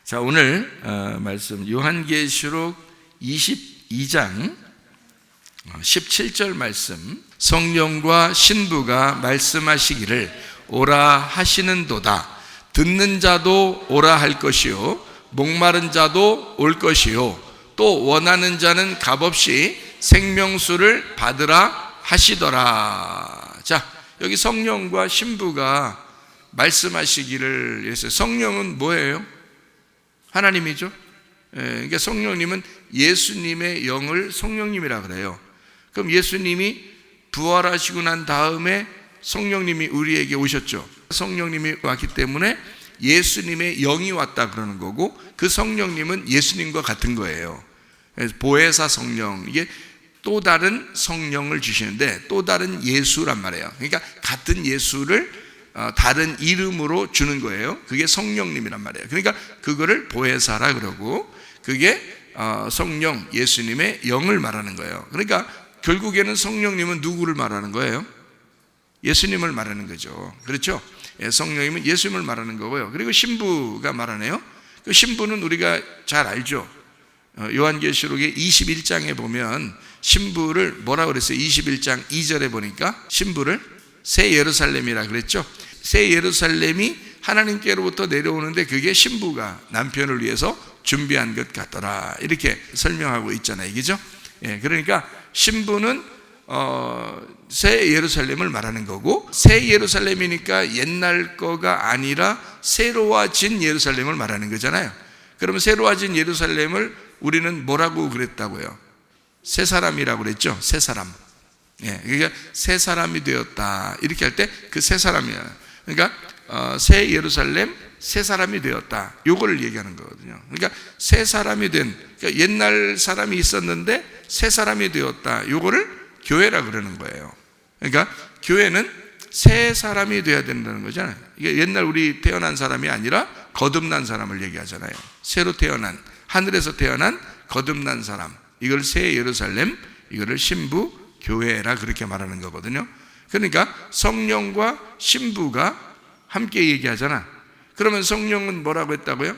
자, 오늘 말씀 요한계시록 22장 17절 말씀. 성령과 신부가 말씀하시기를 오라 하시는도다. 듣는 자도 오라 할 것이요 목마른 자도 올 것이요 또 원하는 자는 값없이 생명수를 받으라 하시더라. 자, 여기 성령과 신부가 말씀하시기를 했어요. 성령은 뭐예요? 하나님이죠. 그러니까 성령님은 예수님의 영을 성령님이라 그래요. 그럼 예수님이 부활하시고 난 다음에 성령님이 우리에게 오셨죠. 성령님이 왔기 때문에 예수님의 영이 왔다 그러는 거고, 그 성령님은 예수님과 같은 거예요. 보혜사 성령, 이게 또 다른 성령을 주시는데 또 다른 예수란 말이에요. 그러니까 같은 예수를 다른 이름으로 주는 거예요. 그게 성령님이란 말이에요. 그러니까 그거를 보혜사라 그러고, 그게 성령 예수님의 영을 말하는 거예요. 그러니까 결국에는 성령님은 누구를 말하는 거예요? 예수님을 말하는 거죠. 그렇죠? 성령님은 예수님을 말하는 거고요. 그리고 신부가 말하네요. 그 신부는 우리가 잘 알죠. 요한계시록의 21장에 보면 신부를 뭐라 그랬어요? 21장 2절에 보니까 신부를 새 예루살렘이라 그랬죠. 새 예루살렘이 하나님께로부터 내려오는데 그게 신부가 남편을 위해서 준비한 것 같더라, 이렇게 설명하고 있잖아요. 그죠? 그러니까 신부는 새 예루살렘을 말하는 거고, 새 예루살렘이니까 옛날 거가 아니라 새로워진 예루살렘을 말하는 거잖아요. 그러면 새로워진 예루살렘을 우리는 뭐라고 그랬다고요? 새 사람이라고 그랬죠. 새 사람. 그러니까 새 사람이 되었다, 이렇게 할 때 그 새 사람이야. 그러니까 새 예루살렘, 새 사람이 되었다, 요거를 얘기하는 거거든요. 그러니까 새 사람이 된, 그러니까 옛날 사람이 있었는데 새 사람이 되었다, 요거를 교회라 그러는 거예요. 그러니까 교회는 새 사람이 되어야 된다는 거잖아요. 이게 옛날 우리 태어난 사람이 아니라 거듭난 사람을 얘기하잖아요. 새로 태어난, 하늘에서 태어난 거듭난 사람, 이걸 새 예루살렘, 이거를 신부 교회라 그렇게 말하는 거거든요. 그러니까 성령과 신부가 함께 얘기하잖아. 그러면 성령은 뭐라고 했다고요?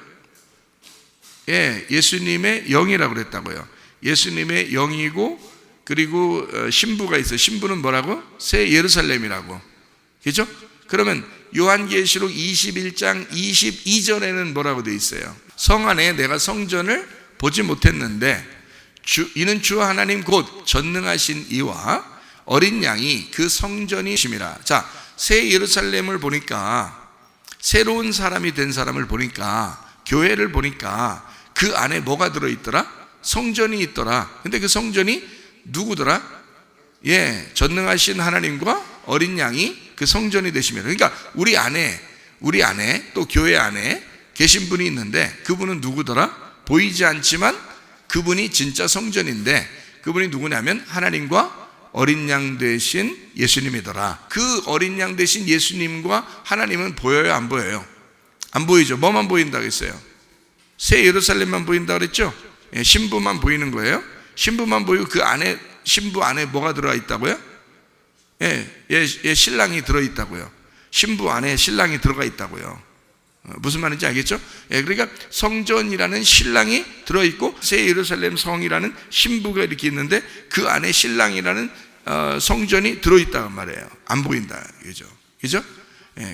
예수님의 영이라고 그랬다고요. 예수님의 영이고, 그리고 신부가 있어요. 신부는 뭐라고? 새 예루살렘이라고. 그렇죠? 그러면 요한계시록 21장 22절에는 뭐라고 되어 있어요? 성 안에 내가 성전을 보지 못했는데 이는 주 하나님 곧 전능하신 이와 어린 양이 그 성전이심이라. 자, 새 예루살렘을 보니까, 새로운 사람이 된 사람을 보니까, 교회를 보니까 그 안에 뭐가 들어있더라? 성전이 있더라. 근데 그 성전이 누구더라? 전능하신 하나님과 어린 양이 그 성전이 되심이라. 그러니까 우리 안에 또 교회 안에 계신 분이 있는데 그분은 누구더라? 보이지 않지만 그분이 진짜 성전인데, 그분이 누구냐면 하나님과 어린 양 되신 예수님이더라. 그 어린 양 되신 예수님과 하나님은 보여요, 안 보여요? 안 보이죠. 뭐만 보인다고 했어요? 새 예루살렘만 보인다고 그랬죠. 신부만 보이는 거예요. 신부만 보이고 그 안에, 신부 안에 뭐가 들어가 있다고요? 신랑이 들어있다고요. 신부 안에 신랑이 들어가 있다고요. 무슨 말인지 알겠죠? 그러니까 성전이라는 신랑이 들어있고 새 예루살렘 성이라는 신부가 이렇게 있는데 그 안에 신랑이라는 성전이 들어있다는 말이에요. 안 보인다, 그죠?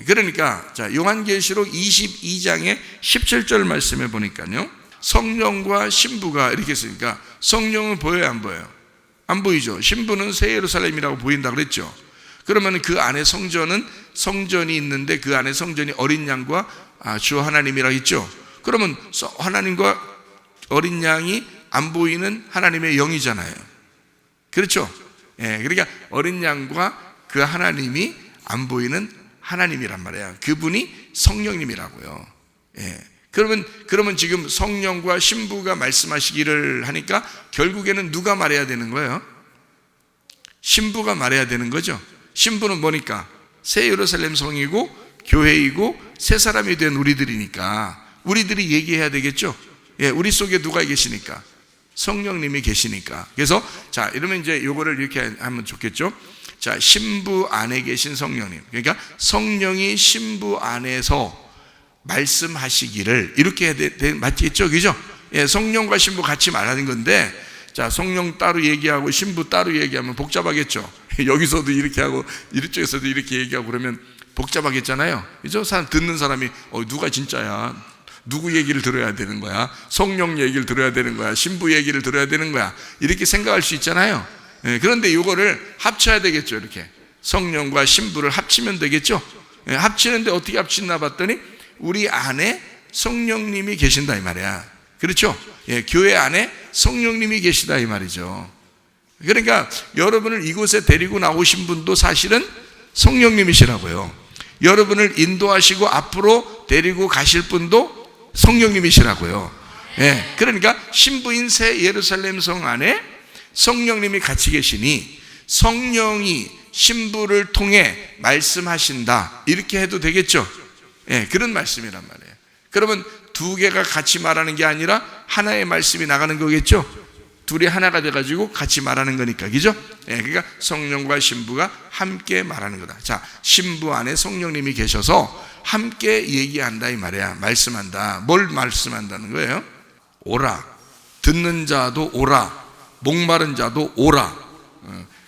그러니까 자, 요한계시록 22장의 17절 말씀에 보니까요, 성령과 신부가 이렇게 있으니까 성령은 보여요, 안 보여요? 안 보이죠. 신부는 새 예루살렘이라고 보인다 그랬죠. 그러면 그 안에 성전이 있는데 그 안에 성전이 어린 양과 주 하나님이라고 있죠. 그러면 하나님과 어린 양이 안 보이는 하나님의 영이잖아요. 그렇죠? 그러니까 어린 양과 그 하나님이 안 보이는 하나님이란 말이에요. 그분이 성령님이라고요. 그러면 지금 성령과 신부가 말씀하시기를 하니까 결국에는 누가 말해야 되는 거예요? 신부가 말해야 되는 거죠. 신부는 뭐니까? 새 예루살렘 성이고 교회이고 새 사람이 된 우리들이니까 우리들이 얘기해야 되겠죠. 우리 속에 누가 계시니까? 성령님이 계시니까. 그래서 자, 이러면 이제 요거를 이렇게 하면 좋겠죠. 자, 신부 안에 계신 성령님, 그러니까 성령이 신부 안에서 말씀하시기를 이렇게 맞겠죠, 그죠? 예, 성령과 신부 같이 말하는 건데, 자, 성령 따로 얘기하고 신부 따로 얘기하면 복잡하겠죠. 여기서도 이렇게 하고 이쪽에서도 이렇게 얘기하고 그러면 복잡하겠잖아요, 그죠? 사람 듣는 사람이 누가 진짜야? 누구 얘기를 들어야 되는 거야? 성령 얘기를 들어야 되는 거야? 신부 얘기를 들어야 되는 거야? 이렇게 생각할 수 있잖아요. 예, 그런데 이거를 합쳐야 되겠죠. 이렇게 성령과 신부를 합치면 되겠죠. 예, 합치는데 어떻게 합치나 봤더니 우리 안에 성령님이 계신다 이 말이야. 그렇죠? 예, 교회 안에 성령님이 계시다 이 말이죠. 그러니까 여러분을 이곳에 데리고 나오신 분도 사실은 성령님이시라고요. 여러분을 인도하시고 앞으로 데리고 가실 분도 성령님이시라고요. 예, 그러니까 신부인 새 예루살렘 성 안에 성령님이 같이 계시니 성령이 신부를 통해 말씀하신다 이렇게 해도 되겠죠. 예, 그런 말씀이란 말이에요. 그러면 두 개가 같이 말하는 게 아니라 하나의 말씀이 나가는 거겠죠. 둘이 하나가 돼가지고 같이 말하는 거니까, 그죠? 예, 그러니까 성령과 신부가 함께 말하는 거다. 자, 신부 안에 성령님이 계셔서 함께 얘기한다 이 말이야. 말씀한다. 뭘 말씀한다는 거예요? 오라. 듣는 자도 오라. 목마른 자도 오라.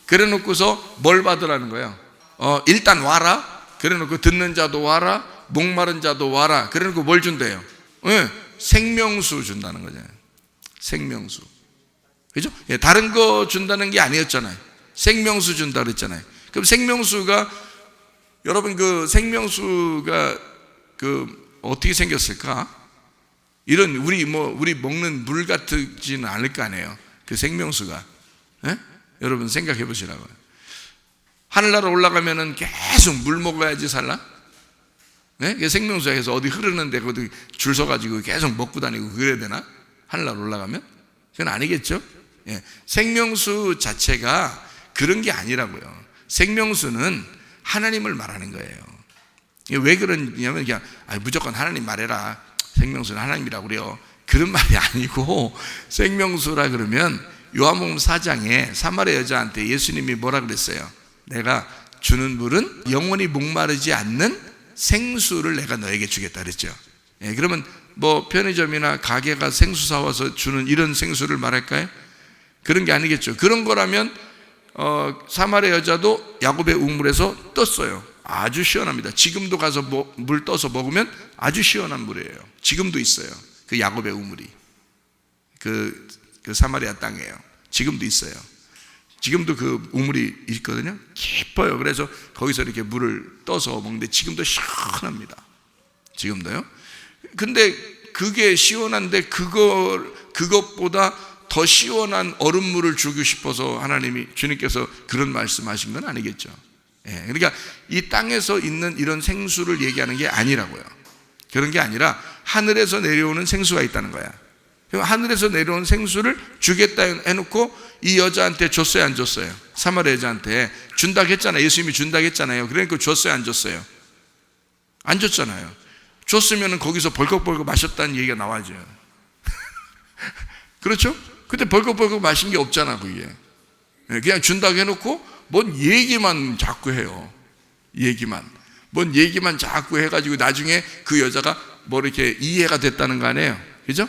그래 놓고서 뭘 받으라는 거예요? 일단 와라. 그래 놓고 듣는 자도 와라. 목마른 자도 와라. 그래 놓고 뭘 준대요? 생명수 준다는 거잖아요. 생명수. 그죠? 예, 다른 거 준다는 게 아니었잖아요. 생명수 준다 그랬잖아요. 그럼 생명수가, 여러분 그 생명수가 그 어떻게 생겼을까? 이런 우리 먹는 물 같지는 않을 거 아니에요. 그 생명수가. 예? 여러분 생각해 보시라고요. 하늘나라 올라가면은 계속 물 먹어야지 살라? 네? 생명수가 해서 어디 흐르는데 어디 줄 서가지고 계속 먹고 다니고 그래야 되나? 하늘나라 올라가면? 그건 아니겠죠? 예. 생명수 자체가 그런 게 아니라고요. 생명수는 하나님을 말하는 거예요. 왜 그러냐면 그냥 무조건 하나님 말해라. 생명수는 하나님이라고 그래요. 그런 말이 아니고, 생명수라 그러면 요한복음 4장에 사마리아 여자한테 예수님이 뭐라 그랬어요? 내가 주는 물은 영원히 목마르지 않는 생수를 내가 너에게 주겠다 그랬죠. 예, 그러면 뭐 편의점이나 가게가 생수 사와서 주는 이런 생수를 말할까요? 그런 게 아니겠죠. 그런 거라면 사마리아 여자도 야곱의 우물에서 떴어요. 아주 시원합니다. 지금도 가서 물 떠서 먹으면 아주 시원한 물이에요. 지금도 있어요. 그 야곱의 우물이 그 사마리아 땅이에요. 지금도 있어요. 지금도 그 우물이 있거든요. 깊어요. 그래서 거기서 이렇게 물을 떠서 먹는데 지금도 시원합니다. 지금도요. 근데 그게 시원한데 그것보다 더 시원한 얼음물을 주고 싶어서 주님께서 그런 말씀하신 건 아니겠죠. 예, 그러니까 이 땅에서 있는 이런 생수를 얘기하는 게 아니라고요. 그런 게 아니라 하늘에서 내려오는 생수가 있다는 거야. 하늘에서 내려온 생수를 주겠다 해놓고 이 여자한테 줬어요, 안 줬어요? 사마리아 여자한테 준다고 했잖아요. 예수님이 준다고 했잖아요. 그러니까 줬어요, 안 줬어요? 안 줬잖아요. 줬으면 거기서 벌컥벌컥 마셨다는 얘기가 나와야죠. 그렇죠? 근데 벌컥벌컥 마신 게 없잖아, 그게. 그냥 준다고 해놓고 뭔 얘기만 자꾸 해요. 뭔 얘기만 자꾸 해가지고 나중에 그 여자가 뭐 이렇게 이해가 됐다는 거 아니에요? 그죠?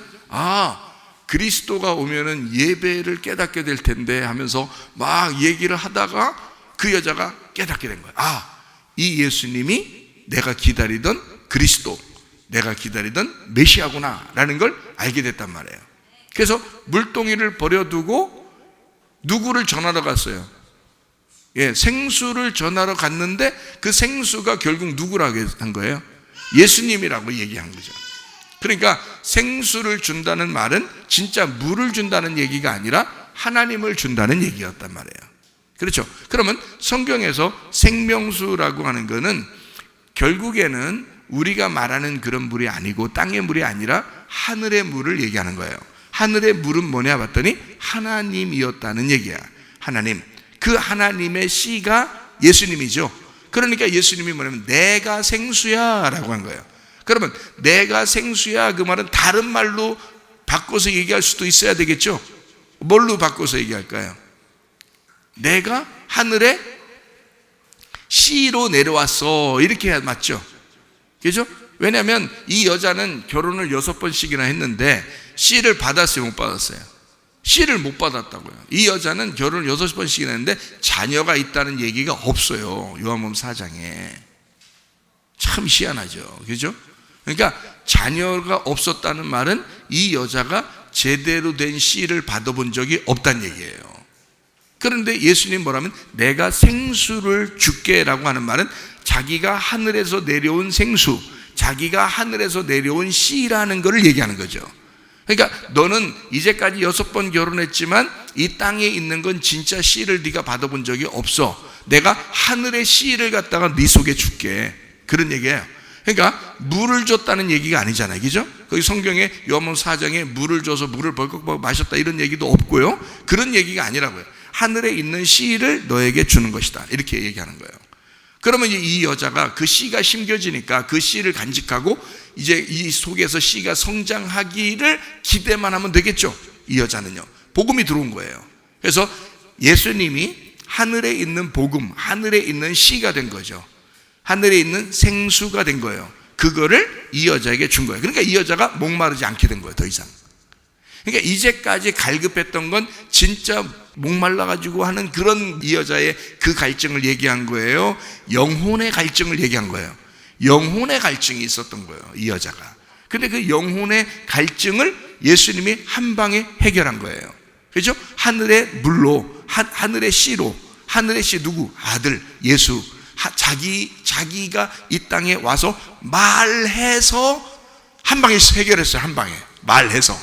그리스도가 오면은 예배를 깨닫게 될 텐데 하면서 막 얘기를 하다가 그 여자가 깨닫게 된 거예요. 이 예수님이 내가 기다리던 그리스도, 내가 기다리던 메시아구나 라는 걸 알게 됐단 말이에요. 그래서 물동이를 버려두고 누구를 전하러 갔어요? 예, 생수를 전하러 갔는데 그 생수가 결국 누구라고 한 거예요? 예수님이라고 얘기한 거죠. 그러니까 생수를 준다는 말은 진짜 물을 준다는 얘기가 아니라 하나님을 준다는 얘기였단 말이에요. 그렇죠? 그러면 성경에서 생명수라고 하는 거는 결국에는 우리가 말하는 그런 물이 아니고 땅의 물이 아니라 하늘의 물을 얘기하는 거예요. 하늘의 물은 뭐냐 봤더니 하나님이었다는 얘기야. 하나님. 그 하나님의 씨가 예수님이죠. 그러니까 예수님이 뭐냐면 내가 생수야 라고 한 거예요. 그러면 내가 생수야, 그 말은 다른 말로 바꿔서 얘기할 수도 있어야 되겠죠. 뭘로 바꿔서 얘기할까요? 내가 하늘에 씨로 내려왔어, 이렇게 맞죠? 그죠? 왜냐하면 이 여자는 결혼을 6번씩이나 했는데 씨를 받았어요, 못 받았어요? 씨를 못 받았다고요. 이 여자는 결혼을 6번씩이나 했는데 자녀가 있다는 얘기가 없어요, 요한복음 4장에. 참 희한하죠, 그죠? 그러니까 자녀가 없었다는 말은 이 여자가 제대로 된 씨를 받아본 적이 없다는 얘기예요. 그런데 예수님 뭐라면 내가 생수를 줄게 라고 하는 말은 자기가 하늘에서 내려온 생수, 자기가 하늘에서 내려온 씨라는 것을 얘기하는 거죠. 그러니까 너는 이제까지 6번 결혼했지만 이 땅에 있는 건 진짜 씨를 네가 받아본 적이 없어. 내가 하늘의 씨를 갖다가 네 속에 줄게, 그런 얘기예요. 그러니까 물을 줬다는 얘기가 아니잖아요, 그죠? 거기 성경에 요한복음 4장에 물을 줘서 물을 벌컥벌컥 마셨다 이런 얘기도 없고요, 그런 얘기가 아니라고요. 하늘에 있는 씨를 너에게 주는 것이다, 이렇게 얘기하는 거예요. 그러면 이 여자가 그 씨가 심겨지니까 그 씨를 간직하고 이제 이 속에서 씨가 성장하기를 기대만 하면 되겠죠. 이 여자는요, 복음이 들어온 거예요. 그래서 예수님이 하늘에 있는 복음, 하늘에 있는 씨가 된 거죠. 하늘에 있는 생수가 된 거예요. 그거를 이 여자에게 준 거예요. 그러니까 이 여자가 목마르지 않게 된 거예요, 더 이상. 그러니까 이제까지 갈급했던 건 진짜 목말라가지고 하는 그런 이 여자의 그 갈증을 얘기한 거예요. 영혼의 갈증을 얘기한 거예요. 영혼의 갈증이 있었던 거예요, 이 여자가. 근데 그 영혼의 갈증을 예수님이 한 방에 해결한 거예요. 그렇죠? 하늘의 물로, 하늘의 씨로. 하늘의 씨 누구? 아들 예수. 자기가 이 땅에 와서 말해서 한 방에 해결했어요. 한 방에 말해서.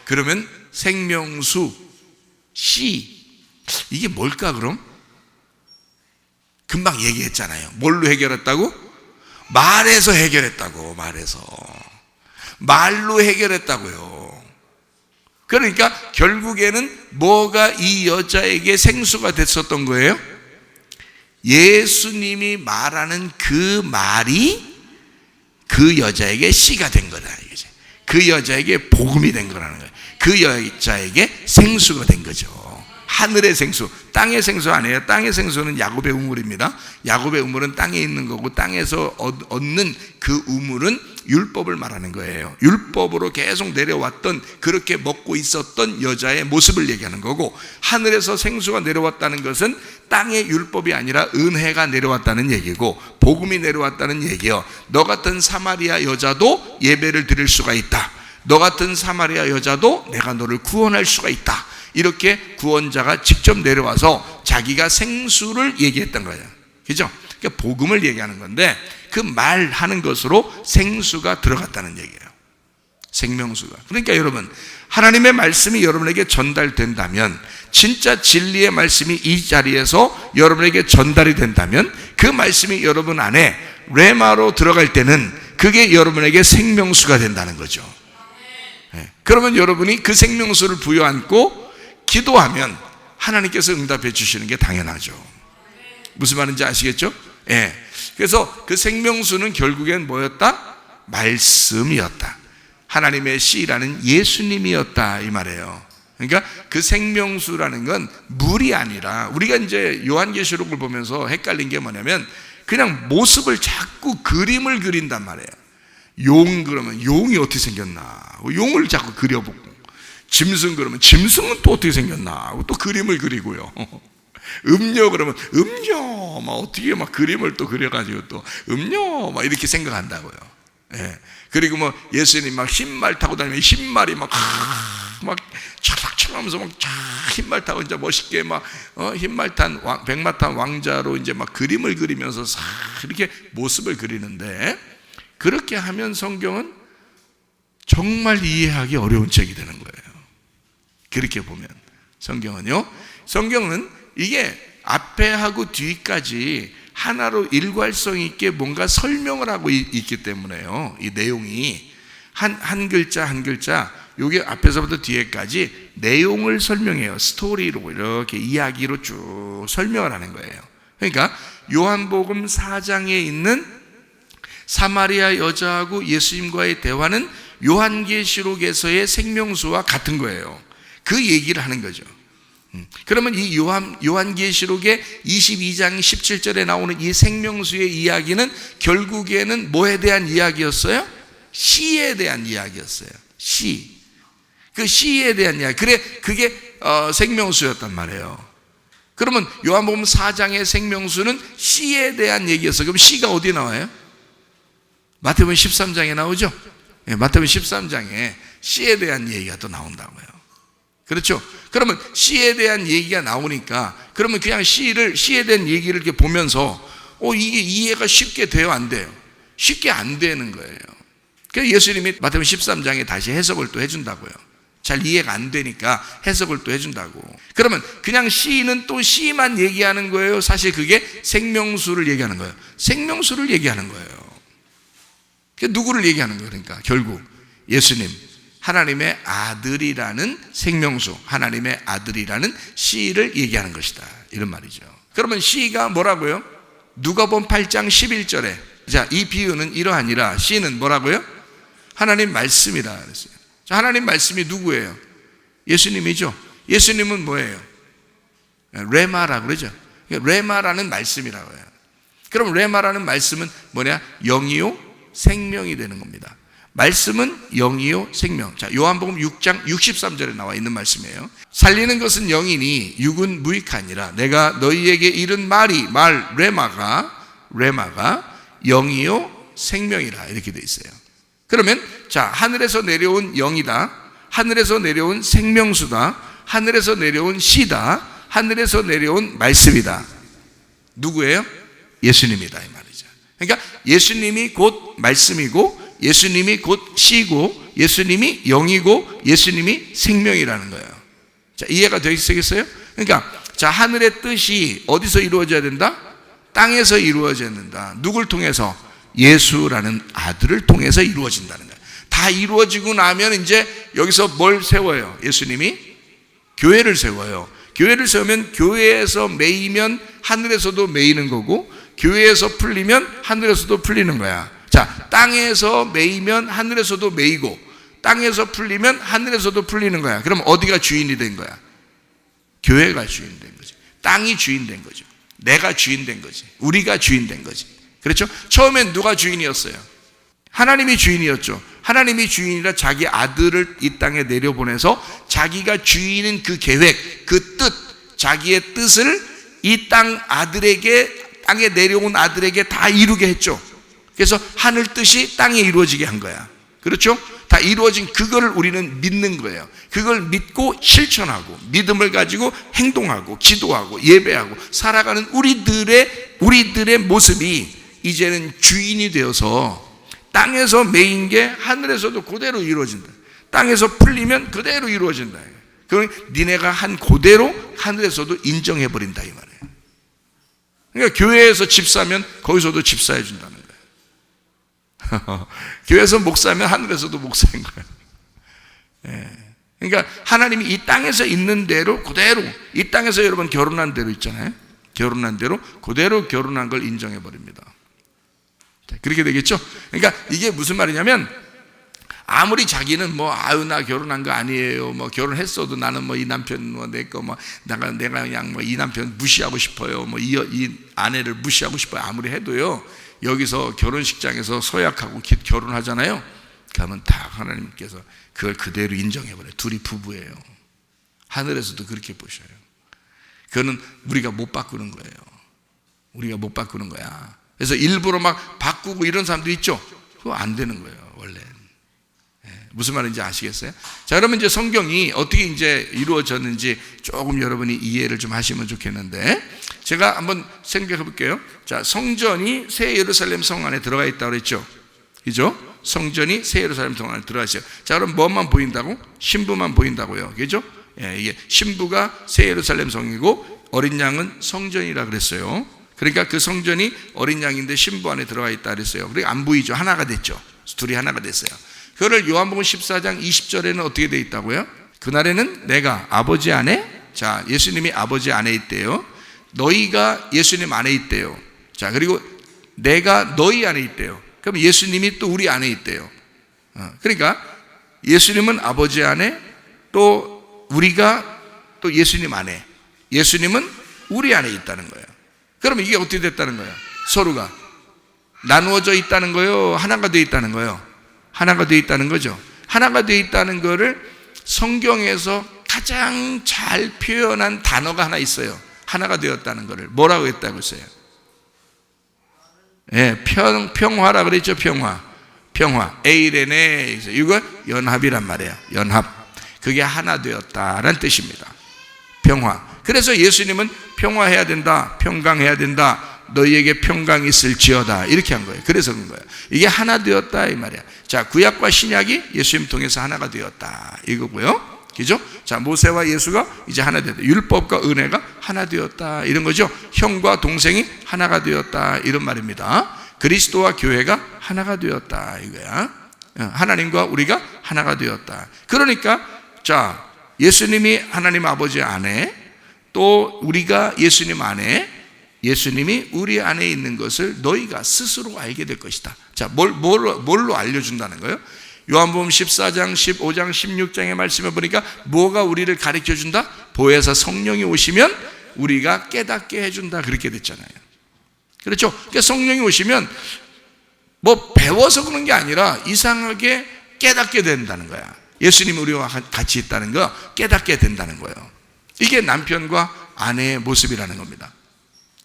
그러면 생명수, 씨, 이게 뭘까 그럼? 금방 얘기했잖아요. 뭘로 해결했다고? 말해서 해결했다고. 말로 해결했다고요. 그러니까 결국에는 뭐가 이 여자에게 생수가 됐었던 거예요? 예수님이 말하는 그 말이 그 여자에게 씨가 된 거다, 이거죠. 그 여자에게 복음이 된 거라는 거예요. 그 여자에게 생수가 된 거죠. 하늘의 생수, 땅의 생수 아니에요. 땅의 생수는 야곱의 우물입니다. 야곱의 우물은 땅에 있는 거고, 땅에서 얻는 그 우물은 율법을 말하는 거예요. 율법으로 계속 내려왔던, 그렇게 먹고 있었던 여자의 모습을 얘기하는 거고, 하늘에서 생수가 내려왔다는 것은 땅의 율법이 아니라 은혜가 내려왔다는 얘기고, 복음이 내려왔다는 얘기예요. 너 같은 사마리아 여자도 예배를 드릴 수가 있다. 너 같은 사마리아 여자도 내가 너를 구원할 수가 있다. 이렇게 구원자가 직접 내려와서 자기가 생수를 얘기했던 거예요. 그죠? 그러니까 복음을 얘기하는 건데, 그 말하는 것으로 생수가 들어갔다는 얘기예요. 생명수가. 그러니까 여러분, 하나님의 말씀이 여러분에게 전달된다면, 진짜 진리의 말씀이 이 자리에서 여러분에게 전달이 된다면, 그 말씀이 여러분 안에 레마로 들어갈 때는 그게 여러분에게 생명수가 된다는 거죠. 그러면 여러분이 그 생명수를 부여안고 기도하면 하나님께서 응답해 주시는 게 당연하죠. 무슨 말인지 아시겠죠? 그래서 그 생명수는 결국엔 뭐였다? 말씀이었다. 하나님의 씨라는 예수님이었다, 이 말이에요. 그러니까 그 생명수라는 건 물이 아니라, 우리가 이제 요한계시록을 보면서 헷갈린 게 뭐냐면 그냥 모습을 자꾸 그림을 그린단 말이에요. 용 그러면 용이 어떻게 생겼나, 용을 자꾸 그려보고, 짐승 그러면 짐승은 또 어떻게 생겼나, 또 그림을 그리고요. 음료 그러면 음료 막 어떻게 막 그림을 또 그려가지고 또 음료 막 이렇게 생각한다고요. 그리고 뭐 예수님 막 흰말 타고 다니면 흰말이 막 찰락찰락하면서 막 흰말 타고 이제 멋있게 막 흰말 탄 백마 탄 왕자로 이제 막 그림을 그리면서 싹 이렇게 모습을 그리는데, 그렇게 하면 성경은 정말 이해하기 어려운 책이 되는 거예요. 그렇게 보면 성경은 이게 앞에 하고 뒤까지 하나로 일괄성 있게 뭔가 설명을 하고 있기 때문에요. 이 내용이 한 글자 한 글자, 요게 앞에서부터 뒤에까지 내용을 설명해요. 스토리로 이렇게 이야기로 쭉 설명을 하는 거예요. 그러니까 요한복음 4장에 있는 사마리아 여자하고 예수님과의 대화는 요한계시록에서의 생명수와 같은 거예요. 그 얘기를 하는 거죠. 그러면 이 요한계시록의 22장 17절에 나오는 이 생명수의 이야기는 결국에는 뭐에 대한 이야기였어요? 씨에 대한 이야기였어요. 씨. 그 씨에 대한 이야기. 그게 생명수였단 말이에요. 그러면 요한복음 4장의 생명수는 씨에 대한 얘기였어요. 그럼 씨가 어디 나와요? 마태복음 13장에 나오죠? 네, 마태복음 13장에 씨에 대한 얘기가 또 나온다고요. 그렇죠? 그러면 씨에 대한 얘기가 나오니까 그러면 그냥 씨에 대한 얘기를 이렇게 보면서 이게 이해가 쉽게 돼요? 안 돼요? 쉽게 안 되는 거예요. 그래서 예수님이 마태복음 13장에 다시 해석을 또 해준다고요. 잘 이해가 안 되니까 해석을 또 해준다고. 그러면 그냥 씨는 또 씨만 얘기하는 거예요? 사실 그게 생명수를 얘기하는 거예요. 생명수를 얘기하는 거예요. 누구를 얘기하는 거예요? 그러니까 결국 예수님, 하나님의 아들이라는 생명수, 하나님의 아들이라는 씨를 얘기하는 것이다, 이런 말이죠. 그러면 씨가 뭐라고요? 누가복음 8장 11절에 자, 이 비유는 이러하니라. 씨는 뭐라고요? 하나님 말씀이다 그랬어요. 자, 하나님 말씀이 누구예요? 예수님이죠. 예수님은 뭐예요? 레마라고 그러죠. 레마라는 말씀이라고 해요. 그럼 레마라는 말씀은 뭐냐? 영이요 생명이 되는 겁니다. 말씀은 영이요 생명. 자, 요한복음 6장 63절에 나와 있는 말씀이에요. 살리는 것은 영이니 육은 무익하니라. 내가 너희에게 이른 말이 레마가 영이요 생명이라, 이렇게 돼 있어요. 그러면 자, 하늘에서 내려온 영이다, 하늘에서 내려온 생명수다, 하늘에서 내려온 씨다, 하늘에서 내려온 말씀이다. 누구예요? 예수님이다, 이 말이죠. 그러니까 예수님이 곧 말씀이고, 예수님이 곧 씨고, 예수님이 영이고, 예수님이 생명이라는 거예요. 자, 이해가 되시겠어요? 그러니까 자, 하늘의 뜻이 어디서 이루어져야 된다? 땅에서 이루어져야 된다. 누굴 통해서? 예수라는 아들을 통해서 이루어진다는 거예요. 다 이루어지고 나면 이제 여기서 뭘 세워요? 예수님이 교회를 세워요. 교회를 세우면 교회에서 매이면 하늘에서도 매이는 거고, 교회에서 풀리면 하늘에서도 풀리는 거야. 자, 땅에서 매이면 하늘에서도 매이고, 땅에서 풀리면 하늘에서도 풀리는 거야. 그럼 어디가 주인이 된 거야? 교회가 주인 된 거지. 땅이 주인 된 거죠. 내가 주인 된 거지. 우리가 주인 된 거지. 그렇죠? 처음엔 누가 주인이었어요? 하나님이 주인이었죠. 하나님이 주인이라 자기 아들을 이 땅에 내려보내서 자기가 주인인 그 계획, 그 뜻, 자기의 뜻을 이 땅에 내려온 아들에게 다 이루게 했죠. 그래서 하늘 뜻이 땅에 이루어지게 한 거야. 그렇죠? 다 이루어진 그거를 우리는 믿는 거예요. 그걸 믿고 실천하고, 믿음을 가지고 행동하고, 기도하고, 예배하고 살아가는 우리들의 모습이 이제는 주인이 되어서 땅에서 메인 게 하늘에서도 그대로 이루어진다. 땅에서 풀리면 그대로 이루어진다. 그럼 니네가 한 그대로 하늘에서도 인정해버린다, 이 말이에요. 그러니까 교회에서 집사면 거기서도 집사해 준다는 거예요. 교회에서 목사면 하늘에서도 목사인 거예요. 예. 그러니까 하나님이 이 땅에서 있는 대로 그대로, 이 땅에서 여러분 결혼한 대로 있잖아요. 결혼한 대로 그대로 결혼한 걸 인정해 버립니다. 그렇게 되겠죠? 그러니까 이게 무슨 말이냐면, 아무리 자기는 나 결혼한 거 아니에요, 결혼했어도 나는 이 남편 내 거 내가 그냥 이 남편 무시하고 싶어요, 이 아내를 무시하고 싶어요, 아무리 해도요, 여기서 결혼식장에서 서약하고 결혼하잖아요. 그러면 다 하나님께서 그걸 그대로 인정해버려요. 둘이 부부예요. 하늘에서도 그렇게 보셔요. 그거는 우리가 못 바꾸는 거예요. 우리가 못 바꾸는 거야. 그래서 일부러 막 바꾸고 이런 사람도 있죠. 그거 안 되는 거예요, 원래. 무슨 말인지 아시겠어요? 자, 그러면 이제 성경이 어떻게 이제 이루어졌는지 조금 여러분이 이해를 좀 하시면 좋겠는데, 제가 한번 생각해 볼게요. 자, 성전이 새 예루살렘 성 안에 들어가 있다고 그랬죠. 그죠? 성전이 새 예루살렘 성 안에 들어가 있어요. 자, 그럼 뭐만 보인다고? 신부만 보인다고요. 그죠? 이게 신부가 새 예루살렘 성이고 어린 양은 성전이라 그랬어요. 그러니까 그 성전이 어린 양인데 신부 안에 들어가 있다 그랬어요. 그러니까 안 보이죠. 하나가 됐죠. 둘이 하나가 됐어요. 그거를 요한복음 14장 20절에는 어떻게 돼 있다고요? 그날에는 내가 아버지 안에, 자, 예수님이 아버지 안에 있대요. 너희가 예수님 안에 있대요. 자, 그리고 내가 너희 안에 있대요. 그럼 예수님이 또 우리 안에 있대요. 그러니까 예수님은 아버지 안에, 또 우리가 또 예수님 안에, 예수님은 우리 안에 있다는 거예요. 그러면 이게 어떻게 됐다는 거예요? 서로가 나누어져 있다는 거예요? 하나가 되어 있다는 거예요? 하나가 되어 있다는 거죠. 하나가 되어 있다는 거를 성경에서 가장 잘 표현한 단어가 하나 있어요. 하나가 되었다는 거를 뭐라고 했다고 했어요? 예, 평화라 그랬죠. 평화. 에이레네. 이거 연합이란 말이에요. 연합. 그게 하나 되었다라는 뜻입니다. 평화. 그래서 예수님은 평화해야 된다, 평강해야 된다, 너희에게 평강이 있을지어다, 이렇게 한 거예요. 그래서 그런 거예요. 이게 하나 되었다 이 말이야. 자, 구약과 신약이 예수님 통해서 하나가 되었다 이거고요. 그죠? 자, 모세와 예수가 이제 하나 되었다. 율법과 은혜가 하나 되었다 이런 거죠. 형과 동생이 하나가 되었다 이런 말입니다. 그리스도와 교회가 하나가 되었다 이거야. 하나님과 우리가 하나가 되었다. 그러니까 자, 예수님이 하나님 아버지 안에, 또 우리가 예수님 안에, 예수님이 우리 안에 있는 것을 너희가 스스로 알게 될 것이다. 자, 뭘로 알려준다는 거예요? 요한복음 14장, 15장, 16장의 말씀에 보니까 뭐가 우리를 가르쳐준다? 보혜사 성령이 오시면 우리가 깨닫게 해준다, 그렇게 됐잖아요. 그렇죠? 그러니까 성령이 오시면 뭐 배워서 그런 게 아니라 이상하게 깨닫게 된다는 거야. 예수님이 우리와 같이 있다는 거 깨닫게 된다는 거예요. 이게 남편과 아내의 모습이라는 겁니다.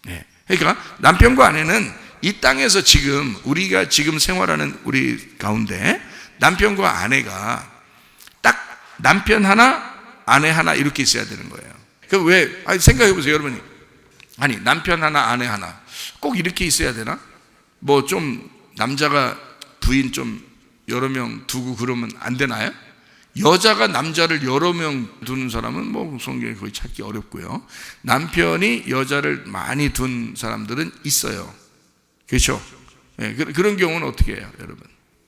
네. 그러니까 남편과 아내는 이 땅에서 지금 우리가 지금 생활하는 우리 가운데 남편과 아내가 딱 남편 하나 아내 하나 이렇게 있어야 되는 거예요. 그 왜? 생각해 보세요, 여러분이. 아니, 남편 하나 아내 하나 꼭 이렇게 있어야 되나? 뭐 좀 남자가 부인 좀 여러 명 두고 그러면 안 되나요? 여자가 남자를 여러 명 두는 사람은 뭐 성경에 거의 찾기 어렵고요. 남편이 여자를 많이 둔 사람들은 있어요. 그렇죠? 네, 그런 경우는 어떻게 해요, 여러분?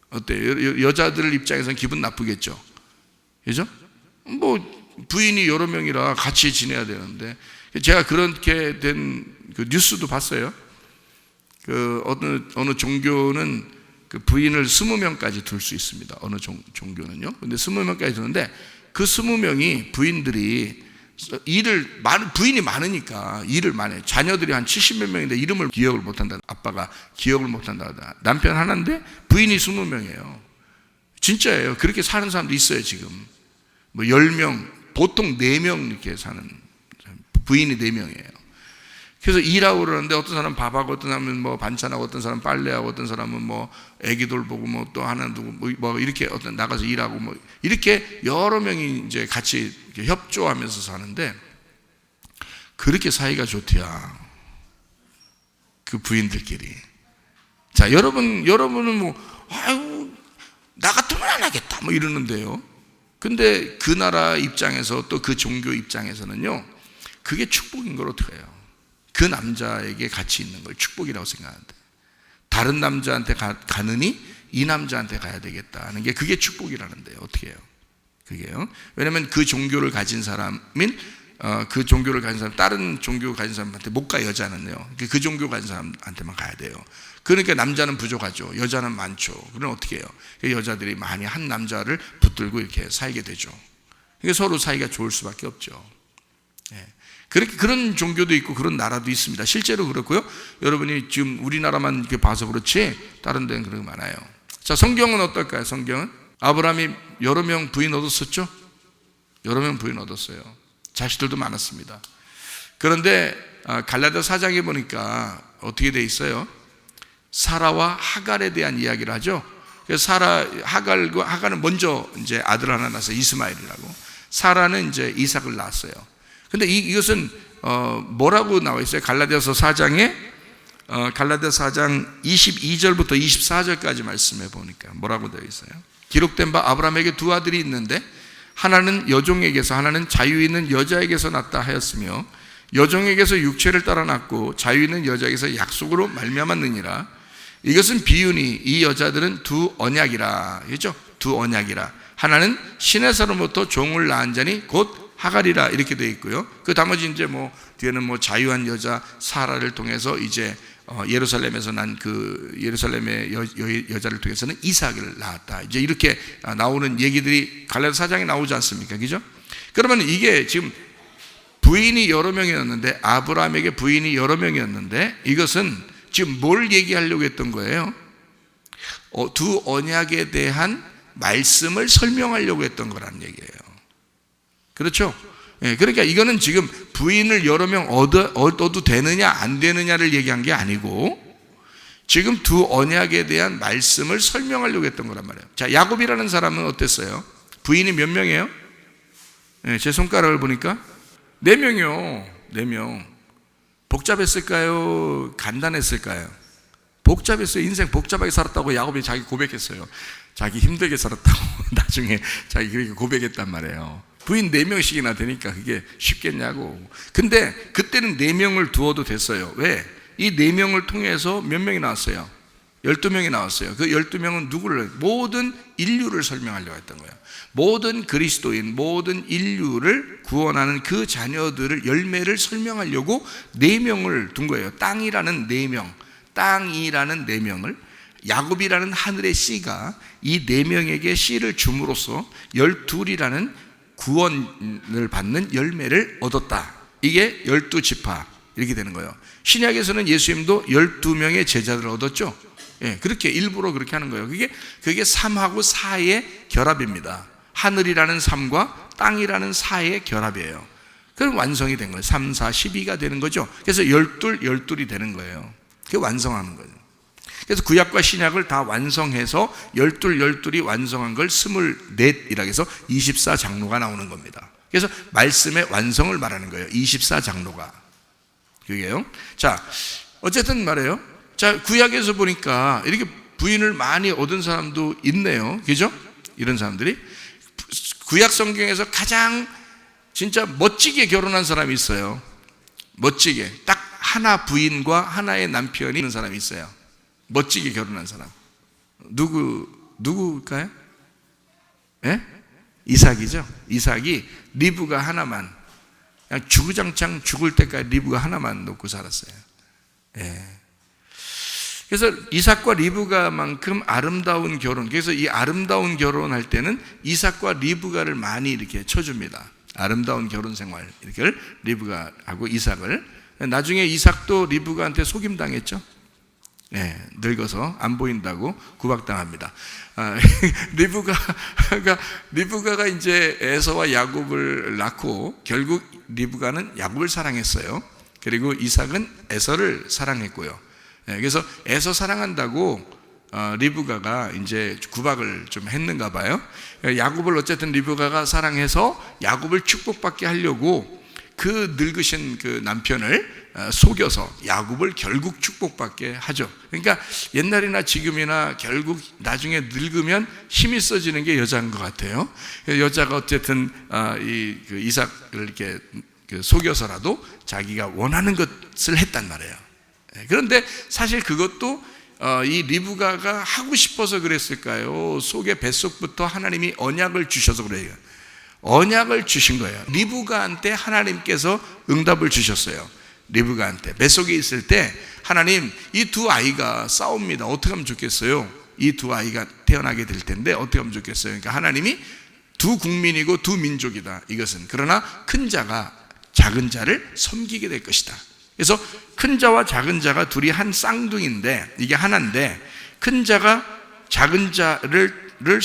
어때요? 여자들 입장에서는 기분 나쁘겠죠. 그죠? 뭐 부인이 여러 명이라 같이 지내야 되는데, 제가 그렇게 된 그 뉴스도 봤어요. 그 어느 종교는 그 부인을 20명까지 둘 수 있습니다. 어느 종교는요. 근데 20명까지 두는데 그 20명이 부인들이 부인이 많으니까 일을 많이 해요. 자녀들이 한 70몇 명인데 이름을 기억을 못한다. 아빠가 기억을 못한다. 남편 하나인데 부인이 20명이에요. 진짜예요. 그렇게 사는 사람도 있어요, 지금. 뭐 10명, 보통 4명 이렇게 사는, 부인이 4명이에요. 그래서 일하고 그러는데 어떤 사람은 밥하고, 어떤 사람은 뭐 반찬하고, 어떤 사람은 빨래하고, 어떤 사람은 뭐 애기들 보고, 뭐 또 하나 누구 뭐 이렇게 어떤 나가서 일하고, 뭐 이렇게 여러 명이 이제 같이 협조하면서 사는데, 그렇게 사이가 좋대야, 그 부인들끼리. 자, 여러분은 뭐 아유 나 같으면 안 하겠다 뭐 이러는데요. 근데 그 나라 입장에서, 또 그 종교 입장에서는요, 그게 축복인 걸 어떻게 해요? 그 남자에게 같이 있는 걸 축복이라고 생각하는데, 다른 남자한테 가느니 이 남자한테 가야 되겠다는 게 그게 축복이라는데요. 어떻게 해요? 그게요. 왜냐하면 그 종교를 가진 사람은 그 종교를 가진 사람, 다른 종교 가진 사람한테 못 가. 여자는요. 그 종교 가진 사람한테만 가야 돼요. 그러니까 남자는 부족하죠. 여자는 많죠. 그럼 어떻게 해요? 여자들이 많이 한 남자를 붙들고 이렇게 살게 되죠. 그러니까 서로 사이가 좋을 수밖에 없죠. 네. 그렇게 그런 종교도 있고 그런 나라도 있습니다. 실제로 그렇고요. 여러분이 지금 우리나라만 이렇게 봐서 그렇지 다른 데는 그런 게 많아요. 자, 성경은 어떨까요? 성경은 아브라함이 여러 명 부인 얻었었죠? 여러 명 부인 얻었어요. 자식들도 많았습니다. 그런데 갈라디아 4장에 보니까 어떻게 돼 있어요? 사라와 하갈에 대한 이야기를 하죠. 그래서 하갈은 먼저 이제 아들 하나 낳아서 이스마엘이라고, 사라는 이제 이삭을 낳았어요. 근데 이것은 뭐라고 나와 있어요? 갈라디아서 4장에 갈라디아 4장 22절부터 24절까지 말씀해 보니까 뭐라고 되어 있어요? 기록된 바 아브라함에게 두 아들이 있는데 하나는 여종에게서, 하나는 자유 있는 여자에게서 났다 하였으며, 여종에게서 육체를 따라 났고 자유 있는 여자에게서 약속으로 말미암았느니라. 이것은 비유니 이 여자들은 두 언약이라. 그렇죠? 두 언약이라. 하나는 신의 사람부터 종을 낳은 자니 곧 하갈이라, 이렇게 되어 있고요. 그 나머지 이제 뭐 뒤에는 뭐 자유한 여자 사라를 통해서 이제 예루살렘에서 난 그 예루살렘의 여자를 통해서는 이삭을 낳았다. 이제 이렇게 나오는 얘기들이 갈라디아 4장에 나오지 않습니까? 그죠? 그러면 이게 지금 부인이 여러 명이었는데, 아브라함에게 부인이 여러 명이었는데, 이것은 지금 뭘 얘기하려고 했던 거예요? 두 언약에 대한 말씀을 설명하려고 했던 거란 얘기예요. 그렇죠? 그러니까 이거는 지금 부인을 여러 명 얻어도 되느냐 안 되느냐를 얘기한 게 아니고, 지금 두 언약에 대한 말씀을 설명하려고 했던 거란 말이에요. 자, 야곱이라는 사람은 어땠어요? 부인이 몇 명이에요? 제 손가락을 보니까 4명이요. 4명. 복잡했을까요? 간단했을까요? 복잡했어요. 인생 복잡하게 살았다고 야곱이 자기 고백했어요. 자기 힘들게 살았다고 나중에 자기 그렇게 고백했단 말이에요. 부인 4명씩이나 되니까 그게 쉽겠냐고. 근데 그때는 4명을 두어도 됐어요. 왜? 이 4명을 통해서 몇 명이 나왔어요? 12명이 나왔어요. 그 12명은 누구를? 모든 인류를 설명하려고 했던 거예요. 모든 그리스도인, 모든 인류를 구원하는 그 자녀들을, 열매를 설명하려고 4명을 둔 거예요. 땅이라는 4명, 땅이라는 4명을, 야곱이라는 하늘의 씨가 이 4명에게 씨를 줌으로써 12이라는 구원을 받는 열매를 얻었다. 이게 12지파 이렇게 되는 거예요. 신약에서는 예수님도 12명의 제자들을 얻었죠. 그렇게 일부러 그렇게 하는 거예요. 그게 3하고 4의 결합입니다. 하늘이라는 3과 땅이라는 4의 결합이에요. 그럼 완성이 된 거예요. 3, 4, 12가 되는 거죠. 그래서 12이 되는 거예요. 그게 완성하는 거예요. 그래서 구약과 신약을 다 완성해서 12이 완성한 걸 24이라고 해서 24장로가 나오는 겁니다. 그래서 말씀의 완성을 말하는 거예요. 24장로가. 그게요. 자, 어쨌든 말이에요. 자, 구약에서 보니까 이렇게 부인을 많이 얻은 사람도 있네요. 그죠? 이런 사람들이. 구약 성경에서 가장 진짜 멋지게 결혼한 사람이 있어요. 멋지게. 딱 하나 부인과 하나의 남편이 있는 사람이 있어요. 멋지게 결혼한 사람. 누구일까요? 예? 이삭이죠. 이삭이 리브가 하나만, 그냥 주구장창 죽을 때까지 리브가 하나만 놓고 살았어요. 예. 그래서 이삭과 리브가만큼 아름다운 결혼, 그래서 이 아름다운 결혼할 때는 이삭과 리브가를 많이 이렇게 쳐줍니다. 아름다운 결혼 생활, 이렇게 리브가하고 이삭을. 나중에 이삭도 리브가한테 속임당했죠. 늙어서 안 보인다고 구박당합니다. 리브가가 이제 에서와 야곱을 낳고, 결국 리브가는 야곱을 사랑했어요. 그리고 이삭은 에서를 사랑했고요. 그래서 에서 사랑한다고 리브가가 이제 구박을 좀 했는가 봐요. 야곱을 어쨌든 리브가가 사랑해서 야곱을 축복받게 하려고 그 늙으신 그 남편을 속여서 야곱을 결국 축복받게 하죠. 그러니까 옛날이나 지금이나 결국 나중에 늙으면 힘이 써지는 게 여자인 것 같아요. 여자가 어쨌든 이삭을 이렇게 속여서라도 자기가 원하는 것을 했단 말이에요. 그런데 사실 그것도 이 리브가가 하고 싶어서 그랬을까요? 속의 뱃속부터 하나님이 언약을 주셔서 그래요. 언약을 주신 거예요. 리브가한테 하나님께서 응답을 주셨어요. 리브가한테 뱃속에 있을 때 하나님, 이 두 아이가 싸웁니다. 어떻게 하면 좋겠어요? 이 두 아이가 태어나게 될 텐데 어떻게 하면 좋겠어요? 그러니까 하나님이 두 국민이고 두 민족이다, 이것은. 그러나 큰 자가 작은 자를 섬기게 될 것이다. 그래서 큰 자와 작은 자가 둘이 한 쌍둥이인데, 이게 하나인데, 큰 자가 작은 자를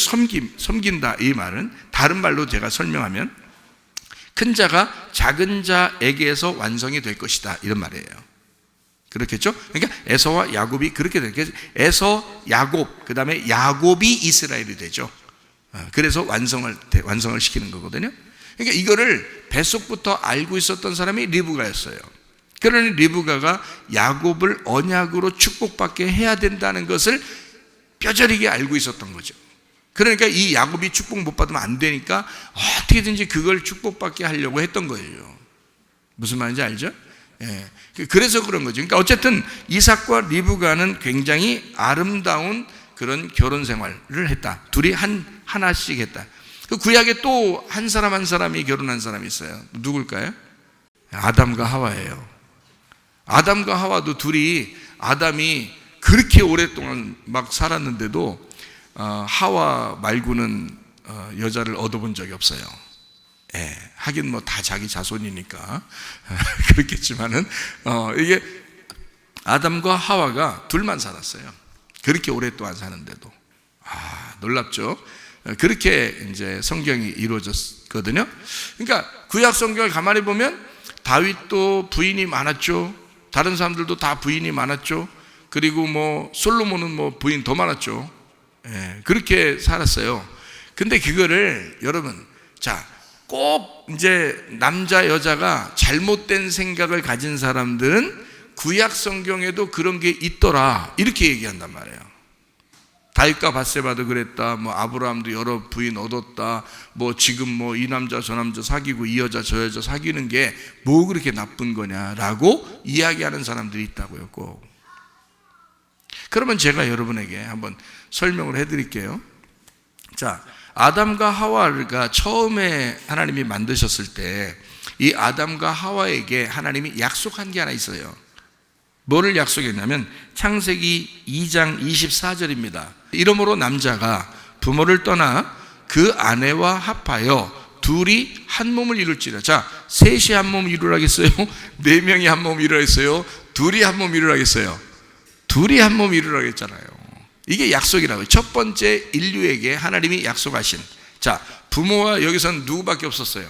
섬긴다, 이 말은 다른 말로 제가 설명하면 큰 자가 작은 자에게서 완성이 될 것이다, 이런 말이에요. 그렇겠죠? 그러니까 에서와 야곱이 그렇게 되겠죠. 에서, 야곱, 그 다음에 야곱이 이스라엘이 되죠. 그래서 완성을 시키는 거거든요. 그러니까 이거를 뱃속부터 알고 있었던 사람이 리브가였어요. 그러니 리브가가 야곱을 언약으로 축복받게 해야 된다는 것을 뼈저리게 알고 있었던 거죠. 그러니까 이 야곱이 축복 못 받으면 안 되니까 어떻게든지 그걸 축복받게 하려고 했던 거예요. 무슨 말인지 알죠? 그래서 그런 거죠. 그러니까 어쨌든 이삭과 리브가는 굉장히 아름다운 그런 결혼 생활을 했다. 둘이 하나씩 했다. 그 구약에 또 한 사람이 결혼한 사람이 있어요. 누굴까요? 아담과 하와예요. 아담과 하와도 둘이, 아담이 그렇게 오랫동안 막 살았는데도 하와 말고는 여자를 얻어본 적이 없어요. 하긴 뭐 다 자기 자손이니까 그렇겠지만은 이게 아담과 하와가 둘만 살았어요. 그렇게 오랫동안 사는데도. 놀랍죠? 그렇게 이제 성경이 이루어졌거든요. 그러니까 구약 성경을 가만히 보면 다윗도 부인이 많았죠. 다른 사람들도 다 부인이 많았죠. 그리고 뭐 솔로몬은 뭐 부인 더 많았죠. 그렇게 살았어요. 근데 그거를 여러분, 꼭 이제 남자 여자가 잘못된 생각을 가진 사람들은 구약 성경에도 그런 게 있더라 이렇게 얘기한단 말이에요. 다윗과 밧세바도 그랬다. 뭐 아브라함도 여러 부인 얻었다. 뭐 지금 뭐 이 남자 저 남자 사귀고 이 여자 저 여자 사귀는 게 뭐 그렇게 나쁜 거냐라고 이야기하는 사람들이 있다고요. 꼭. 그러면 제가 여러분에게 한번 설명을 해드릴게요. 아담과 하와가 처음에 하나님이 만드셨을 때 이 아담과 하와에게 하나님이 약속한 게 하나 있어요. 뭐를 약속했냐면 창세기 2장 24절입니다. 이러므로 남자가 부모를 떠나 그 아내와 합하여 둘이 한 몸을 이룰지라. 셋이 한 몸 이루라겠어요? 네 명이 한 몸 이루라겠어요? 둘이 한 몸 이루라겠어요? 둘이 한 몸 이루라겠잖아요. 이게 약속이라고요. 첫 번째 인류에게 하나님이 약속하신. 부모와 여기서는 누구밖에 없었어요?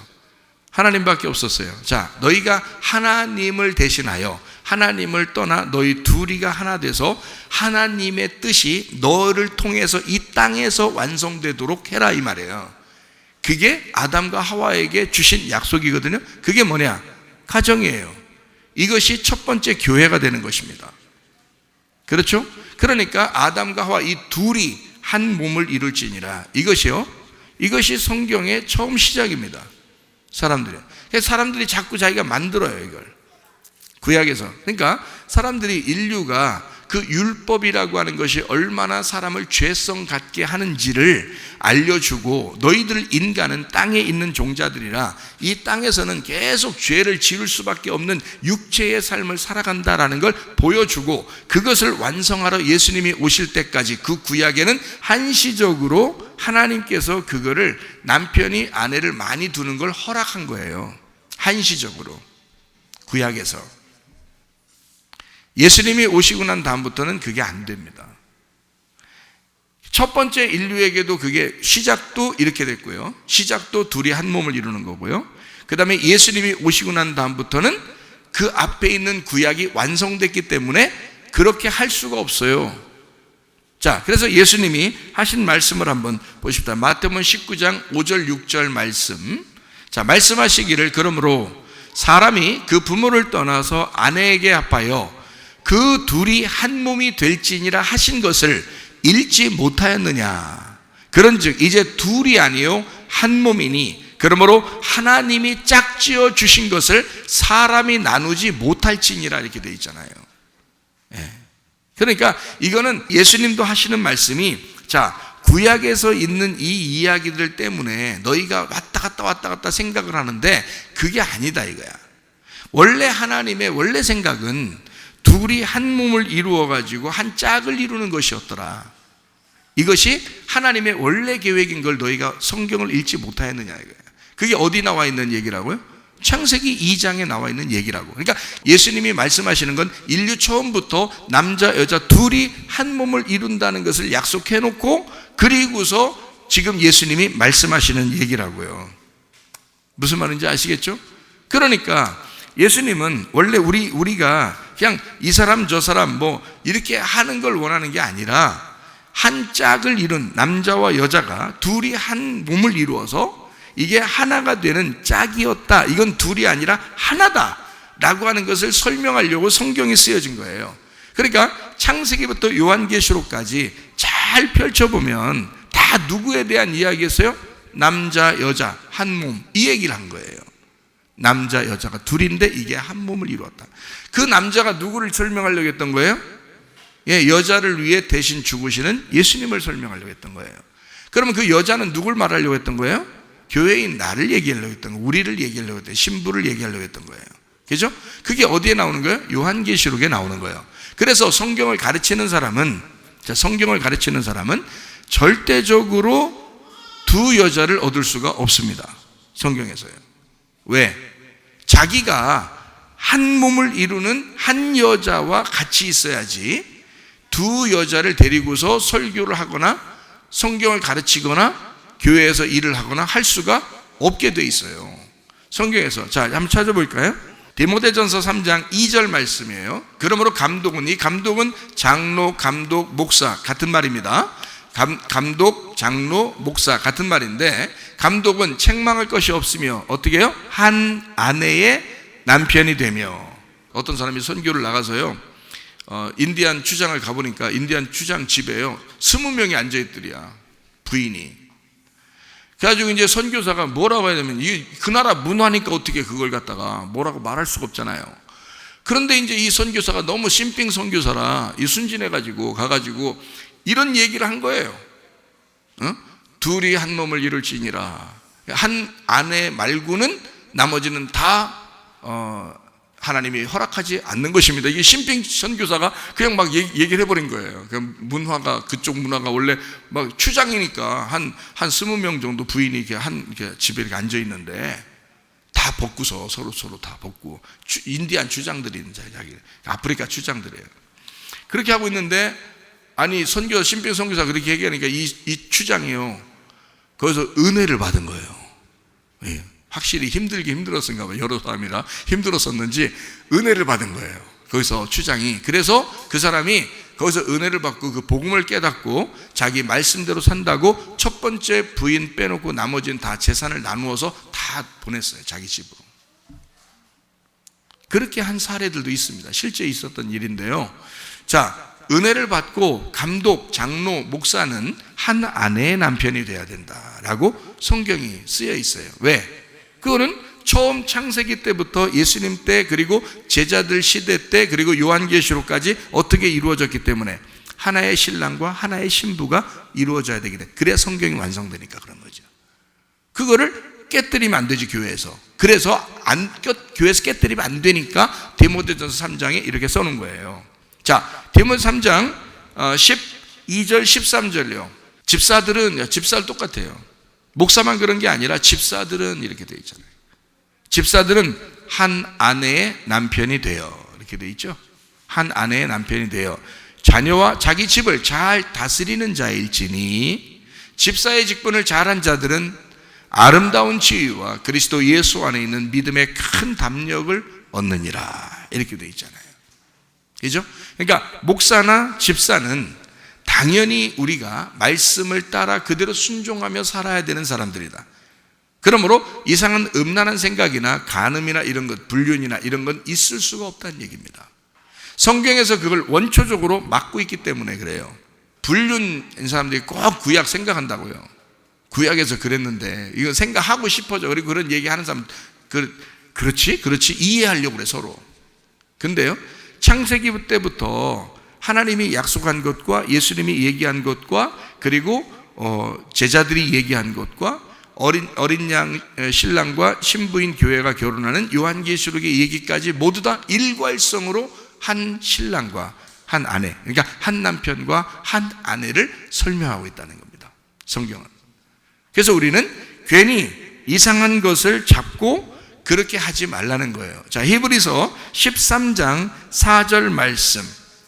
하나님밖에 없었어요. 너희가 하나님을 대신하여 하나님을 떠나 너희 둘이가 하나 돼서 하나님의 뜻이 너를 통해서 이 땅에서 완성되도록 해라 이 말이에요. 그게 아담과 하와에게 주신 약속이거든요. 그게 뭐냐? 가정이에요. 이것이 첫 번째 교회가 되는 것입니다. 그렇죠? 그러니까 아담과 하와 이 둘이 한 몸을 이룰지니라. 이것이 성경의 처음 시작입니다. 사람들이 자꾸 자기가 만들어요, 이걸. 구약에서. 그러니까 사람들이 인류가 그 율법이라고 하는 것이 얼마나 사람을 죄성 갖게 하는지를 알려주고, 너희들 인간은 땅에 있는 종자들이라 이 땅에서는 계속 죄를 지을 수밖에 없는 육체의 삶을 살아간다라는 걸 보여주고, 그것을 완성하러 예수님이 오실 때까지 그 구약에는 한시적으로 하나님께서 그거를 남편이 아내를 많이 두는 걸 허락한 거예요. 한시적으로. 구약에서. 예수님이 오시고 난 다음부터는 그게 안 됩니다. 첫 번째 인류에게도 그게 시작도 이렇게 됐고요. 시작도 둘이 한 몸을 이루는 거고요. 그 다음에 예수님이 오시고 난 다음부터는 그 앞에 있는 구약이 완성됐기 때문에 그렇게 할 수가 없어요. 그래서 예수님이 하신 말씀을 한번 보십시다. 마태복음 19장 5절 6절 말씀. 말씀하시기를 그러므로 사람이 그 부모를 떠나서 아내에게 합하여 그 둘이 한 몸이 될지니라 하신 것을 읽지 못하였느냐. 그런즉 이제 둘이 아니요 한 몸이니 그러므로 하나님이 짝지어 주신 것을 사람이 나누지 못할지니라 이렇게 되어 있잖아요. 그러니까 이거는 예수님도 하시는 말씀이, 구약에서 있는 이 이야기들 때문에 너희가 왔다 갔다 생각을 하는데 그게 아니다 이거야. 원래 하나님의 원래 생각은 둘이 한 몸을 이루어가지고 한 짝을 이루는 것이었더라. 이것이 하나님의 원래 계획인 걸 너희가 성경을 읽지 못하였느냐 이거야. 그게 어디 나와 있는 얘기라고요? 창세기 2장에 나와 있는 얘기라고. 그러니까 예수님이 말씀하시는 건 인류 처음부터 남자 여자 둘이 한 몸을 이룬다는 것을 약속해 놓고, 그리고서 지금 예수님이 말씀하시는 얘기라고요. 무슨 말인지 아시겠죠? 그러니까 예수님은 원래 우리가 그냥 이 사람 저 사람 뭐 이렇게 하는 걸 원하는 게 아니라 한 짝을 이룬 남자와 여자가 둘이 한 몸을 이루어서 이게 하나가 되는 짝이었다. 이건 둘이 아니라 하나다 라고 하는 것을 설명하려고 성경이 쓰여진 거예요. 그러니까 창세기부터 요한계시록까지 잘 펼쳐보면 다 누구에 대한 이야기였어요? 남자 여자 한 몸, 이 얘기를 한 거예요. 남자 여자가 둘인데 이게 한 몸을 이루었다. 그 남자가 누구를 설명하려고 했던 거예요? 여자를 위해 대신 죽으시는 예수님을 설명하려고 했던 거예요. 그러면 그 여자는 누굴 말하려고 했던 거예요? 교회인 나를 얘기하려고 했던 거예요. 우리를 얘기하려고 했던 거예요. 신부를 얘기하려고 했던 거예요. 그죠? 그게 어디에 나오는 거예요? 요한계시록에 나오는 거예요. 그래서 성경을 가르치는 사람은 절대적으로 두 여자를 얻을 수가 없습니다. 성경에서요. 왜? 자기가 한 몸을 이루는 한 여자와 같이 있어야지 두 여자를 데리고서 설교를 하거나 성경을 가르치거나 교회에서 일을 하거나 할 수가 없게 돼 있어요. 성경에서. 자, 한번 찾아볼까요? 디모데전서 3장 2절 말씀이에요. 그러므로 감독은, 이 감독은 장로, 감독, 목사 같은 말입니다. 감독, 장로, 목사 같은 말인데, 감독은 책망할 것이 없으며 어떻게 해요? 한 아내의 남편이 되며. 어떤 사람이 선교를 나가서요, 인디안 추장을 가보니까 인디안 추장 집에요 20명이 앉아있더랴, 부인이. 그래가지고 이제 선교사가 뭐라고 해야 되면, 그 나라 문화니까 어떻게 그걸 갖다가 뭐라고 말할 수가 없잖아요. 그런데 이제 이 선교사가 너무 심핑 선교사라 이 순진해가지고 가가지고 이런 얘기를 한 거예요. 둘이 한 몸을 이룰지니라. 한 아내 말고는 나머지는 다 하나님이 허락하지 않는 것입니다. 이게 심핑 선교사가 그냥 막 얘기를 해버린 거예요. 문화가, 그쪽 문화가 원래 막 추장이니까 한 20명 정도 부인이 이렇게 집에 이렇게 앉아 있는데 다 벗고서 서로 다 벗고, 인디안 추장들이 자기 아프리카 추장들이에요. 그렇게 하고 있는데, 아니 심핑 선교사 그렇게 얘기하니까 이 추장이요 거기서 은혜를 받은 거예요. 예. 확실히 힘들었는가 봐요. 여러 사람이라 힘들었었는지 은혜를 받은 거예요. 거기서 추장이. 그래서 그 사람이 거기서 은혜를 받고 그 복음을 깨닫고 자기 말씀대로 산다고 첫 번째 부인 빼놓고 나머지는 다 재산을 나누어서 다 보냈어요. 자기 집으로. 그렇게 한 사례들도 있습니다. 실제 있었던 일인데요. 자, 은혜를 받고 감독, 장로, 목사는 한 아내의 남편이 돼야 된다라고 성경이 쓰여 있어요. 왜? 그거는 처음 창세기 때부터 예수님 때, 그리고 제자들 시대 때, 그리고 요한계시록까지 어떻게 이루어졌기 때문에 하나의 신랑과 하나의 신부가 이루어져야 되기 때문에, 그래야 성경이 완성되니까 그런 거죠. 그거를 깨뜨리면 안 되지, 교회에서. 그래서 교회에서 깨뜨리면 안 되니까 디모데전서 3장에 이렇게 써놓은 거예요. 자, 디모데 3장 12절 13절요. 집사들 똑같아요. 목사만 그런 게 아니라 집사들은 이렇게 되어 있잖아요. 집사들은 한 아내의 남편이 되어, 이렇게 되어 있죠. 한 아내의 남편이 되어 자녀와 자기 집을 잘 다스리는 자일지니, 집사의 직분을 잘한 자들은 아름다운 지위와 그리스도 예수 안에 있는 믿음의 큰 담력을 얻느니라, 이렇게 되어 있잖아요. 그죠? 그러니까 목사나 집사는 당연히 우리가 말씀을 따라 그대로 순종하며 살아야 되는 사람들이다. 그러므로 이상한 음란한 생각이나 간음이나 이런 것, 불륜이나 이런 건 있을 수가 없다는 얘기입니다. 성경에서 그걸 원초적으로 막고 있기 때문에 그래요. 불륜인 사람들이 꼭 구약 생각한다고요. 구약에서 그랬는데 이거 생각하고 싶어져. 그리고 그런 얘기하는 사람, 그렇지 이해하려고 그래 서로. 근데요, 창세기 때부터 하나님이 약속한 것과 예수님이 얘기한 것과 그리고 제자들이 얘기한 것과 어린 양 신랑과 신부인 교회가 결혼하는 요한계시록의 얘기까지 모두 다 일괄성으로 한 신랑과 한 아내, 그러니까 한 남편과 한 아내를 설명하고 있다는 겁니다, 성경은. 그래서 우리는 괜히 이상한 것을 잡고 그렇게 하지 말라는 거예요. 자, 히브리서 13장 4절 말씀.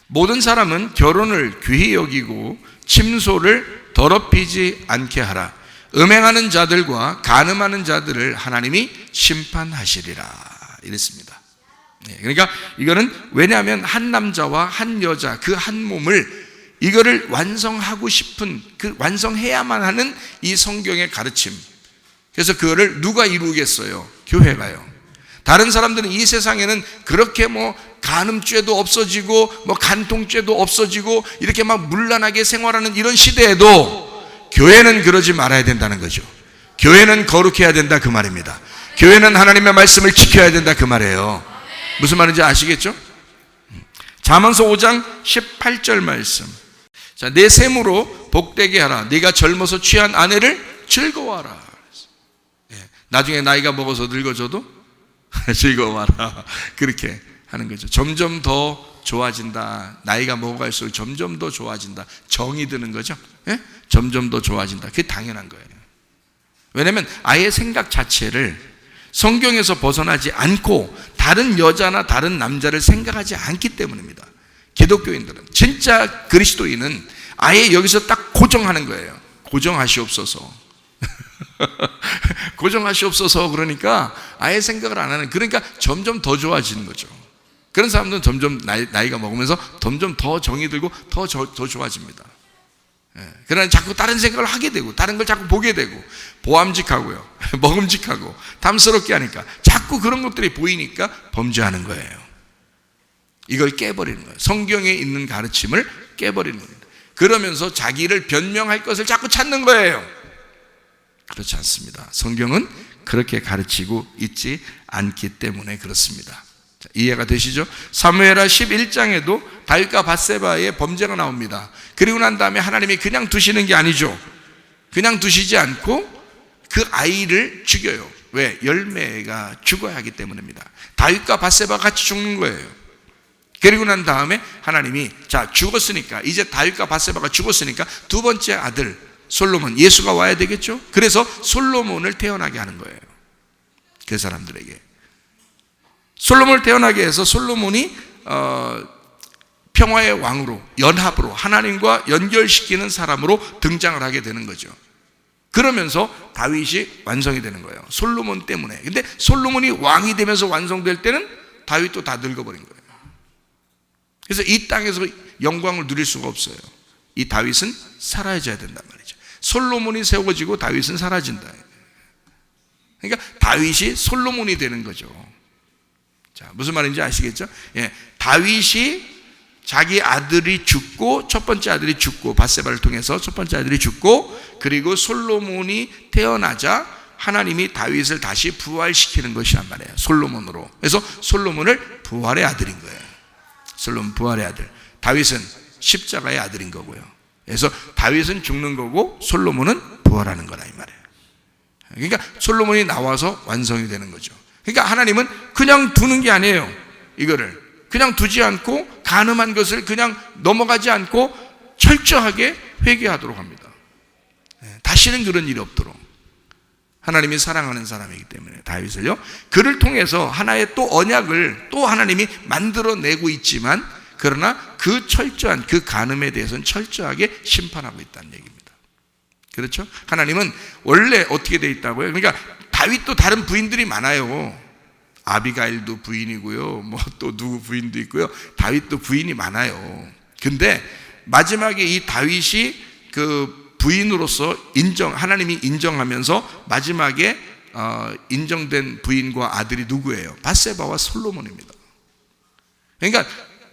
모든 사람은 결혼을 귀히 여기고 침소를 더럽히지 않게 하라. 음행하는 자들과 간음하는 자들을 하나님이 심판하시리라, 이랬습니다. 그러니까 이거는 왜냐하면 한 남자와 한 여자, 그 한 몸을 이거를 완성하고 싶은, 그 완성해야만 하는 이 성경의 가르침. 그래서 그거를 누가 이루겠어요? 교회가요. 다른 사람들은 이 세상에는 그렇게 간음죄도 없어지고 간통죄도 없어지고 이렇게 막 문란하게 생활하는 이런 시대에도 교회는 그러지 말아야 된다는 거죠. 교회는 거룩해야 된다, 그 말입니다. 교회는 하나님의 말씀을 지켜야 된다, 그 말이에요. 무슨 말인지 아시겠죠? 잠언서 5장 18절 말씀. 자, 내 셈으로 복되게 하라. 네가 젊어서 취한 아내를 즐거워하라. 나중에 나이가 먹어서 늙어져도 즐거워하라, 그렇게 하는 거죠. 점점 더 좋아진다. 나이가 먹어갈수록 점점 더 좋아진다. 정이 드는 거죠. 점점 더 좋아진다. 그게 당연한 거예요. 왜냐하면 아예 생각 자체를 성경에서 벗어나지 않고 다른 여자나 다른 남자를 생각하지 않기 때문입니다. 기독교인들은, 진짜 그리스도인은 아예 여기서 딱 고정하는 거예요. 고정하시옵소서. 고정하시옵소서. 그러니까 아예 생각을 안 하는, 그러니까 점점 더 좋아지는 거죠. 그런 사람들은 점점 나이가 먹으면서 점점 더 정이 들고 더 좋아집니다. 그러나 자꾸 다른 생각을 하게 되고 다른 걸 자꾸 보게 되고 보암직하고요, 먹음직하고 탐스럽게 하니까 자꾸 그런 것들이 보이니까 범죄하는 거예요. 이걸 깨버리는 거예요. 성경에 있는 가르침을 깨버리는 겁니다. 그러면서 자기를 변명할 것을 자꾸 찾는 거예요. 그렇지 않습니다. 성경은 그렇게 가르치고 있지 않기 때문에 그렇습니다. 자, 이해가 되시죠? 사무엘하 11장에도 다윗과 밧세바의 범죄가 나옵니다. 그리고 난 다음에 하나님이 그냥 두시는 게 아니죠. 그냥 두시지 않고 그 아이를 죽여요. 왜? 열매가 죽어야 하기 때문입니다. 다윗과 밧세바가 같이 죽는 거예요. 그리고 난 다음에 하나님이 자, 죽었으니까, 이제 다윗과 밧세바가 죽었으니까 두 번째 아들 솔로몬, 예수가 와야 되겠죠. 그래서 솔로몬을 태어나게 하는 거예요. 그 사람들에게 솔로몬을 태어나게 해서 솔로몬이 평화의 왕으로, 연합으로, 하나님과 연결시키는 사람으로 등장을 하게 되는 거죠. 그러면서 다윗이 완성이 되는 거예요. 솔로몬 때문에. 근데 솔로몬이 왕이 되면서 완성될 때는 다윗도 다 늙어버린 거예요. 그래서 이 땅에서 영광을 누릴 수가 없어요. 이 다윗은 사라져야 된단 말이죠. 솔로몬이 세워지고 다윗은 사라진다. 그러니까 다윗이 솔로몬이 되는 거죠. 자, 무슨 말인지 아시겠죠? 예, 다윗이 자기 아들이 죽고, 첫 번째 아들이 죽고, 밧세바를 통해서 첫 번째 아들이 죽고, 그리고 솔로몬이 태어나자 하나님이 다윗을 다시 부활시키는 것이란 말이에요. 솔로몬으로. 그래서 솔로몬을 부활의 아들인 거예요. 솔로몬 부활의 아들. 다윗은 십자가의 아들인 거고요. 그래서 다윗은 죽는 거고 솔로몬은 부활하는 거라 이 말이에요. 그러니까 솔로몬이 나와서 완성이 되는 거죠. 그러니까 하나님은 그냥 두는 게 아니에요. 이거를 그냥 두지 않고 간음한 것을 그냥 넘어가지 않고 철저하게 회개하도록 합니다. 다시는 그런 일이 없도록. 하나님이 사랑하는 사람이기 때문에 다윗을요, 그를 통해서 하나의 또 언약을 또 하나님이 만들어내고 있지만, 그러나 그 철저한 그 간음에 대해서는 철저하게 심판하고 있다는 얘기입니다. 그렇죠? 하나님은 원래 어떻게 돼 있다고요? 그러니까 다윗도 다른 부인들이 많아요. 아비가일도 부인이고요, 뭐 또 누구 부인도 있고요. 다윗도 부인이 많아요. 근데 마지막에 이 다윗이 그 부인으로서 하나님이 인정하면서 마지막에 인정된 부인과 아들이 누구예요? 밧세바와 솔로몬입니다. 그러니까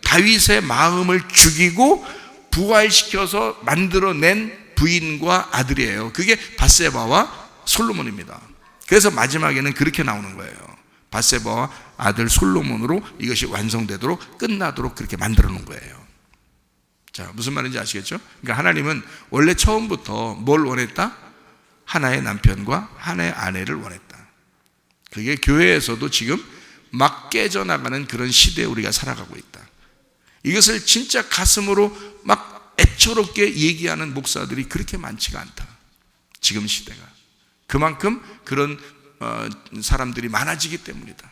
다윗의 마음을 죽이고 부활시켜서 만들어낸 부인과 아들이에요. 그게 밧세바와 솔로몬입니다. 그래서 마지막에는 그렇게 나오는 거예요. 밧세바와 아들 솔로몬으로 이것이 완성되도록, 끝나도록 그렇게 만들어 놓은 거예요. 자, 무슨 말인지 아시겠죠? 그러니까 하나님은 원래 처음부터 뭘 원했다? 하나의 남편과 하나의 아내를 원했다. 그게 교회에서도 지금 막 깨져나가는 그런 시대에 우리가 살아가고 있다. 이것을 진짜 가슴으로 막 애처롭게 얘기하는 목사들이 그렇게 많지가 않다. 지금 시대가. 그만큼 그런 사람들이 많아지기 때문이다.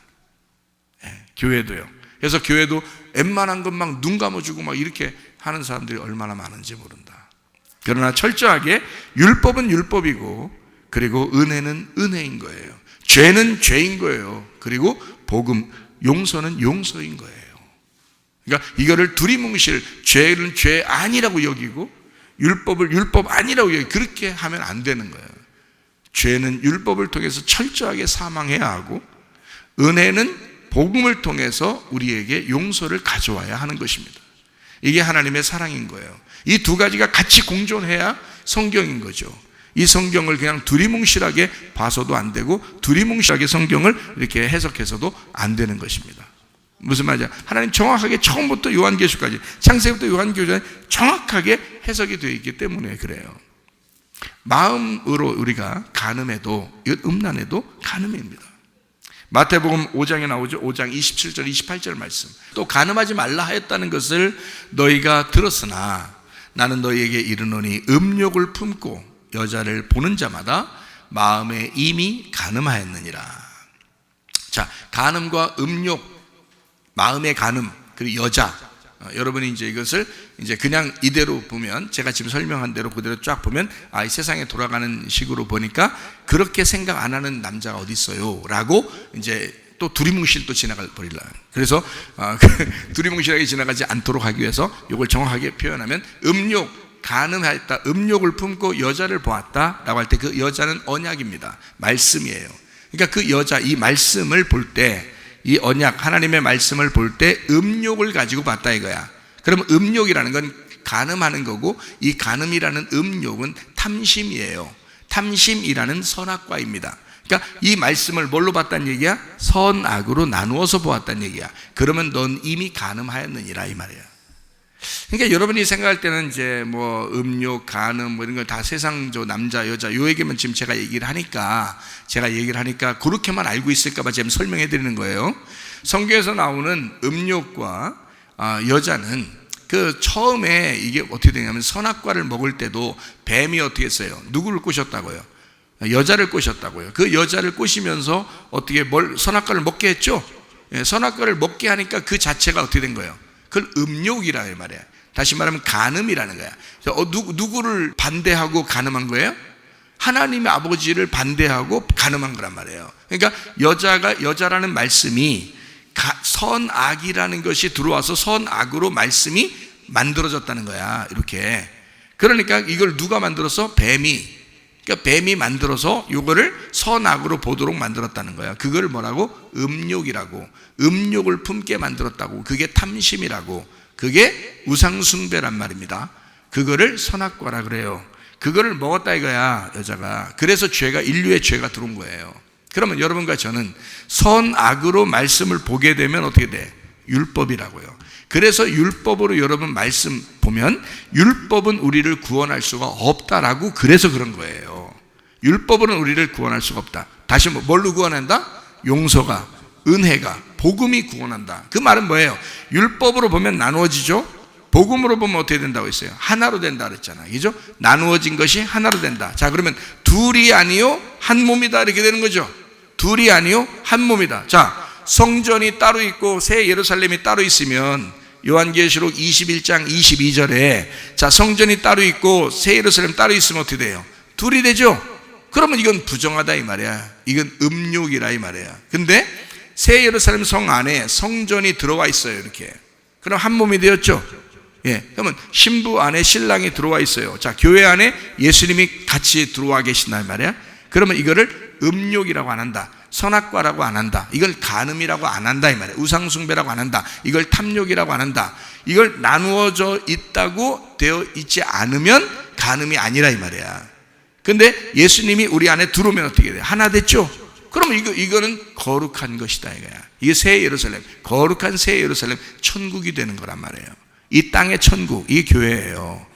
예, 교회도요. 그래서 교회도 웬만한 것 막 눈 감아주고 막 이렇게 하는 사람들이 얼마나 많은지 모른다. 그러나 철저하게 율법은 율법이고, 그리고 은혜는 은혜인 거예요. 죄는 죄인 거예요. 그리고 복음, 용서는 용서인 거예요. 그러니까 이거를 두리뭉실, 죄는 죄 아니라고 여기고 율법을 율법 아니라고 여기고, 그렇게 하면 안 되는 거예요. 죄는 율법을 통해서 철저하게 사망해야 하고, 은혜는 복음을 통해서 우리에게 용서를 가져와야 하는 것입니다. 이게 하나님의 사랑인 거예요. 이 두 가지가 같이 공존해야 성경인 거죠. 이 성경을 그냥 두리뭉실하게 봐서도 안 되고, 두리뭉실하게 성경을 이렇게 해석해서도 안 되는 것입니다. 무슨 말이냐? 하나님 정확하게 처음부터 요한계시까지, 창세기부터 요한계시까지 정확하게 해석이 되어 있기 때문에 그래요. 마음으로 우리가 간음해도, 이건 음란해도 간음입니다. 마태복음 5장에 나오죠. 5장 27절 28절 말씀. 또 간음하지 말라 하였다는 것을 너희가 들었으나 나는 너희에게 이르노니 음욕을 품고 여자를 보는 자마다 마음에 이미 간음하였느니라. 자, 간음과 음욕, 마음의 간음, 그리고 여자. 여러분이 이제 이것을 이제 그냥 이대로 보면, 제가 지금 설명한 대로 그대로 쫙 보면, 이 세상에 돌아가는 식으로 보니까 그렇게 생각 안 하는 남자가 어디 있어요? 라고 이제 또 두리뭉실 또 지나가 버리려. 그래서 두리뭉실하게 지나가지 않도록 하기 위해서 이걸 정확하게 표현하면, 음욕, 간음하였다, 음욕을 품고 여자를 보았다라고 할 때 그 여자는 언약입니다. 말씀이에요. 그러니까 그 여자, 이 말씀을 볼 때, 이 언약, 하나님의 말씀을 볼 때 음욕을 가지고 봤다 이거야. 그러면 음욕이라는 건 간음하는 거고, 이 간음이라는 음욕은 탐심이에요. 탐심이라는 선악과입니다. 그러니까 이 말씀을 뭘로 봤다는 얘기야? 선악으로 나누어서 보았다는 얘기야. 그러면 넌 이미 간음하였느니라 이 말이야. 그러니까 여러분이 생각할 때는 이제 뭐 음욕, 간음 뭐 이런 걸 다 세상적 남자, 여자 요 얘기만 지금 제가 얘기를 하니까 그렇게만 알고 있을까 봐 지금 설명해 드리는 거예요. 성경에서 나오는 음욕과 여자는 그 처음에 이게 어떻게 되냐면, 선악과를 먹을 때도 뱀이 어떻게 했어요? 누구를 꼬셨다고요? 여자를 꼬셨다고요. 그 여자를 꼬시면서 어떻게 선악과를 먹게 했죠? 선악과를 먹게 하니까 그 자체가 어떻게 된 거예요? 그걸 음욕이라 말이야. 다시 말하면 간음이라는 거야. 누구를 반대하고 간음한 거예요? 하나님의 아버지를 반대하고 간음한 거란 말이에요. 그러니까 여자라는 말씀이 선악이라는 것이 들어와서 선악으로 말씀이 만들어졌다는 거야. 이렇게. 그러니까 이걸 누가 만들어서? 그러니까 뱀이 만들어서 이거를 선악으로 보도록 만들었다는 거야. 그걸 뭐라고? 음욕이라고. 음욕을 품게 만들었다고. 그게 탐심이라고. 그게 우상숭배란 말입니다. 그거를 선악과라 그래요. 그거를 먹었다 이거야, 여자가. 그래서 인류의 죄가 들어온 거예요. 그러면 여러분과 저는 선악으로 말씀을 보게 되면 어떻게 돼? 율법이라고요. 그래서 율법으로 여러분 말씀 보면, 율법은 우리를 구원할 수가 없다라고, 그래서 그런 거예요. 율법으로는 우리를 구원할 수가 없다. 다시 뭘로 구원한다? 용서가, 은혜가, 복음이 구원한다. 그 말은 뭐예요? 율법으로 보면 나누어지죠. 복음으로 보면 어떻게 된다고 했어요? 하나로 된다 그랬잖아. 그죠? 나누어진 것이 하나로 된다. 자, 그러면 둘이 아니요 한 몸이다 이렇게 되는 거죠. 둘이 아니요 한 몸이다. 자, 성전이 따로 있고 새 예루살렘이 따로 있으면, 요한계시록 21장 22절에 자, 성전이 따로 있고 새 예루살렘 따로 있으면 어떻게 돼요? 둘이 되죠? 그러면 이건 부정하다 이 말이야. 이건 음욕이라 이 말이야. 근데 새 예루살렘 성 안에 성전이 들어와 있어요. 이렇게. 그럼 한 몸이 되었죠? 예. 그러면 신부 안에 신랑이 들어와 있어요. 자, 교회 안에 예수님이 같이 들어와 계신다 이 말이야. 그러면 이거를 음욕이라고 안 한다. 선악과라고 안 한다. 이걸 간음이라고 안 한다 이 말이에요. 우상숭배라고 안 한다. 이걸 탐욕이라고 안 한다. 이걸 나누어져 있다고 되어 있지 않으면 간음이 아니라 이 말이야. 근데 예수님이 우리 안에 들어오면 어떻게 돼요? 하나 됐죠? 그러면 이거는 거룩한 것이다 이거야. 이게 새 예루살렘, 거룩한 새 예루살렘, 천국이 되는 거란 말이에요. 이 땅의 천국, 이게 교회예요.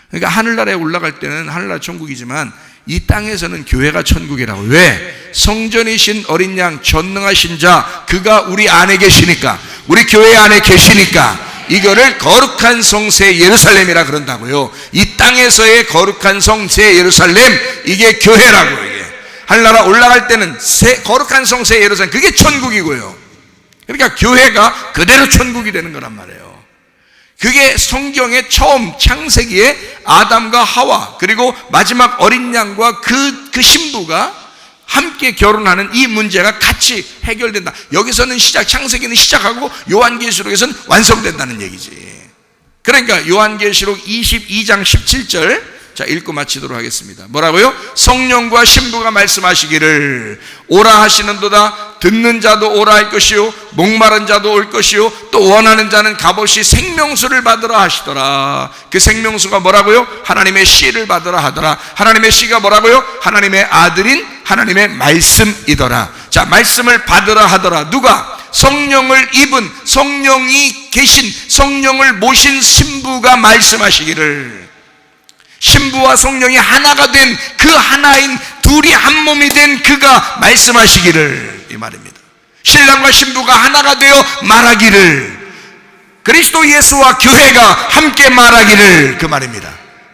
그러니까 하늘나라에 올라갈 때는 하늘나라 천국이지만, 이 땅에서는 교회가 천국이라고. 왜? 성전이신 어린 양 전능하신 자, 그가 우리 안에 계시니까, 우리 교회 안에 계시니까 이거를 거룩한 성새 예루살렘이라 그런다고요. 이 땅에서의 거룩한 성새 예루살렘, 이게 교회라고. 이게 하늘나라 올라갈 때는 거룩한 성새 예루살렘, 그게 천국이고요. 그러니까 교회가 그대로 천국이 되는 거란 말이에요. 그게 성경의 처음 창세기에 아담과 하와, 그리고 마지막 어린 양과 그 신부가 함께 결혼하는 이 문제가 같이 해결된다. 여기서는 창세기는 시작하고 요한계시록에서는 완성된다는 얘기지. 그러니까 요한계시록 22장 17절, 자, 읽고 마치도록 하겠습니다. 뭐라고요? 성령과 신부가 말씀하시기를 오라 하시는도다. 듣는 자도 오라 할 것이요, 목마른 자도 올 것이요, 또 원하는 자는 값없이 생명수를 받으라 하시더라. 그 생명수가 뭐라고요? 하나님의 씨를 받으라 하더라. 하나님의 씨가 뭐라고요? 하나님의 아들인 하나님의 말씀이더라. 자, 말씀을 받으라 하더라. 누가? 성령을 입은, 성령이 계신, 성령을 모신 신부가 말씀하시기를, 신부와 성령이 하나가 된 그 하나인, 둘이 한 몸이 된 그가 말씀하시기를, 이 말입니다. 신랑과 신부가 하나가 되어 말하기를, 그리스도 예수와 교회가 함께 말하기를, 그 말입니다.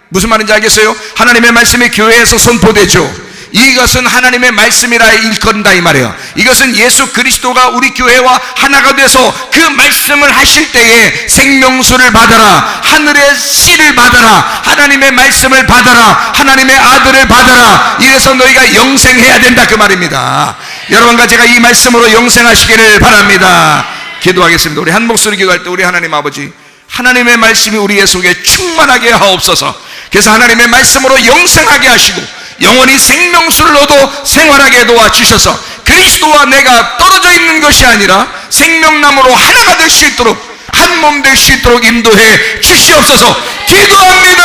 무슨 말인지 알겠어요? 하나님의 말씀이 교회에서 선포되죠. 이것은 하나님의 말씀이라 일컫는다 이 말이에요. 이것은 예수 그리스도가 우리 교회와 하나가 돼서 그 말씀을 하실 때에 생명수를 받아라, 하늘의 씨를 받아라, 하나님의 말씀을 받아라, 하나님의 아들을 받아라, 이래서 너희가 영생해야 된다 그 말입니다. 여러분과 제가 이 말씀으로 영생하시기를 바랍니다. 기도하겠습니다. 우리 한 목소리 기도할 때 우리 하나님 아버지, 하나님의 말씀이 우리의 속에 충만하게 하옵소서. 그래서 하나님의 말씀으로 영생하게 하시고 영원히 생명수를 얻어 생활하게 도와주셔서 그리스도와 내가 떨어져 있는 것이 아니라 생명나무로 하나가 될 수 있도록, 한 몸 될 수 있도록 인도해 주시옵소서. 기도합니다.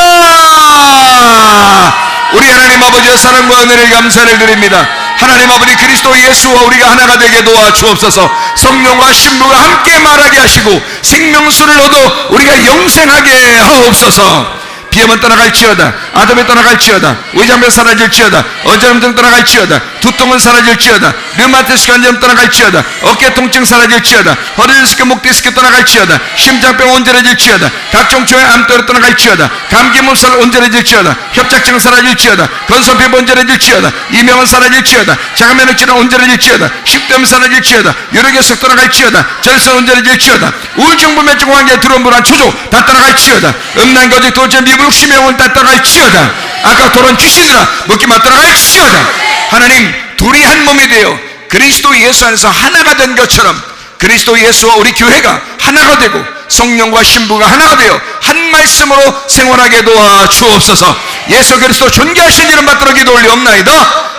우리 하나님 아버지의 사랑과 은혜를 감사를 드립니다. 하나님 아버지, 그리스도 예수와 우리가 하나가 되게 도와주옵소서. 성령과 신부가 함께 말하게 하시고 생명수를 얻어 우리가 영생하게 하옵소서. 비염은 떠나갈지어다, 아담이 떠나갈지어다, 의장병 사라질지어다, 어지럼증 떠나갈지어다, 두통은 사라질지어다, 류마티스 관절 떠나갈지어다, 어깨 통증 사라질지어다, 허리 디스크, 목 디스크 떠나갈지어다, 심장병 온전해질지어다, 각종 종의 암도로 떠나갈지어다, 감기 몸살 온전해질지어다, 협착증 사라질지어다, 건선피부 온전해질지어다, 이명은 사라질지어다, 자가면역질환 온전해질지어다, 식도염 사라질지어다, 유력결석 떠나갈지어다, 절선 온전해질지어다, 우울증, 불면증, 환경, 두려움, 불안, 초조 다 떠나갈지어다, 음란, 거짓, 도전, 미분, 욕심의 다 떠나갈지어다, 아까 도론 주시느라 먹기만 떠나갈지어다. 하나님, 둘이 한 몸이 되어 그리스도 예수 안에서 하나가 된 것처럼 그리스도 예수와 우리 교회가 하나가 되고 성령과 신부가 하나가 되어 한 말씀으로 생활하게 도와주옵소서. 예수 그리스도 존귀하신 이름 받들어 기도 올리옵나이다.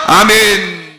아멘.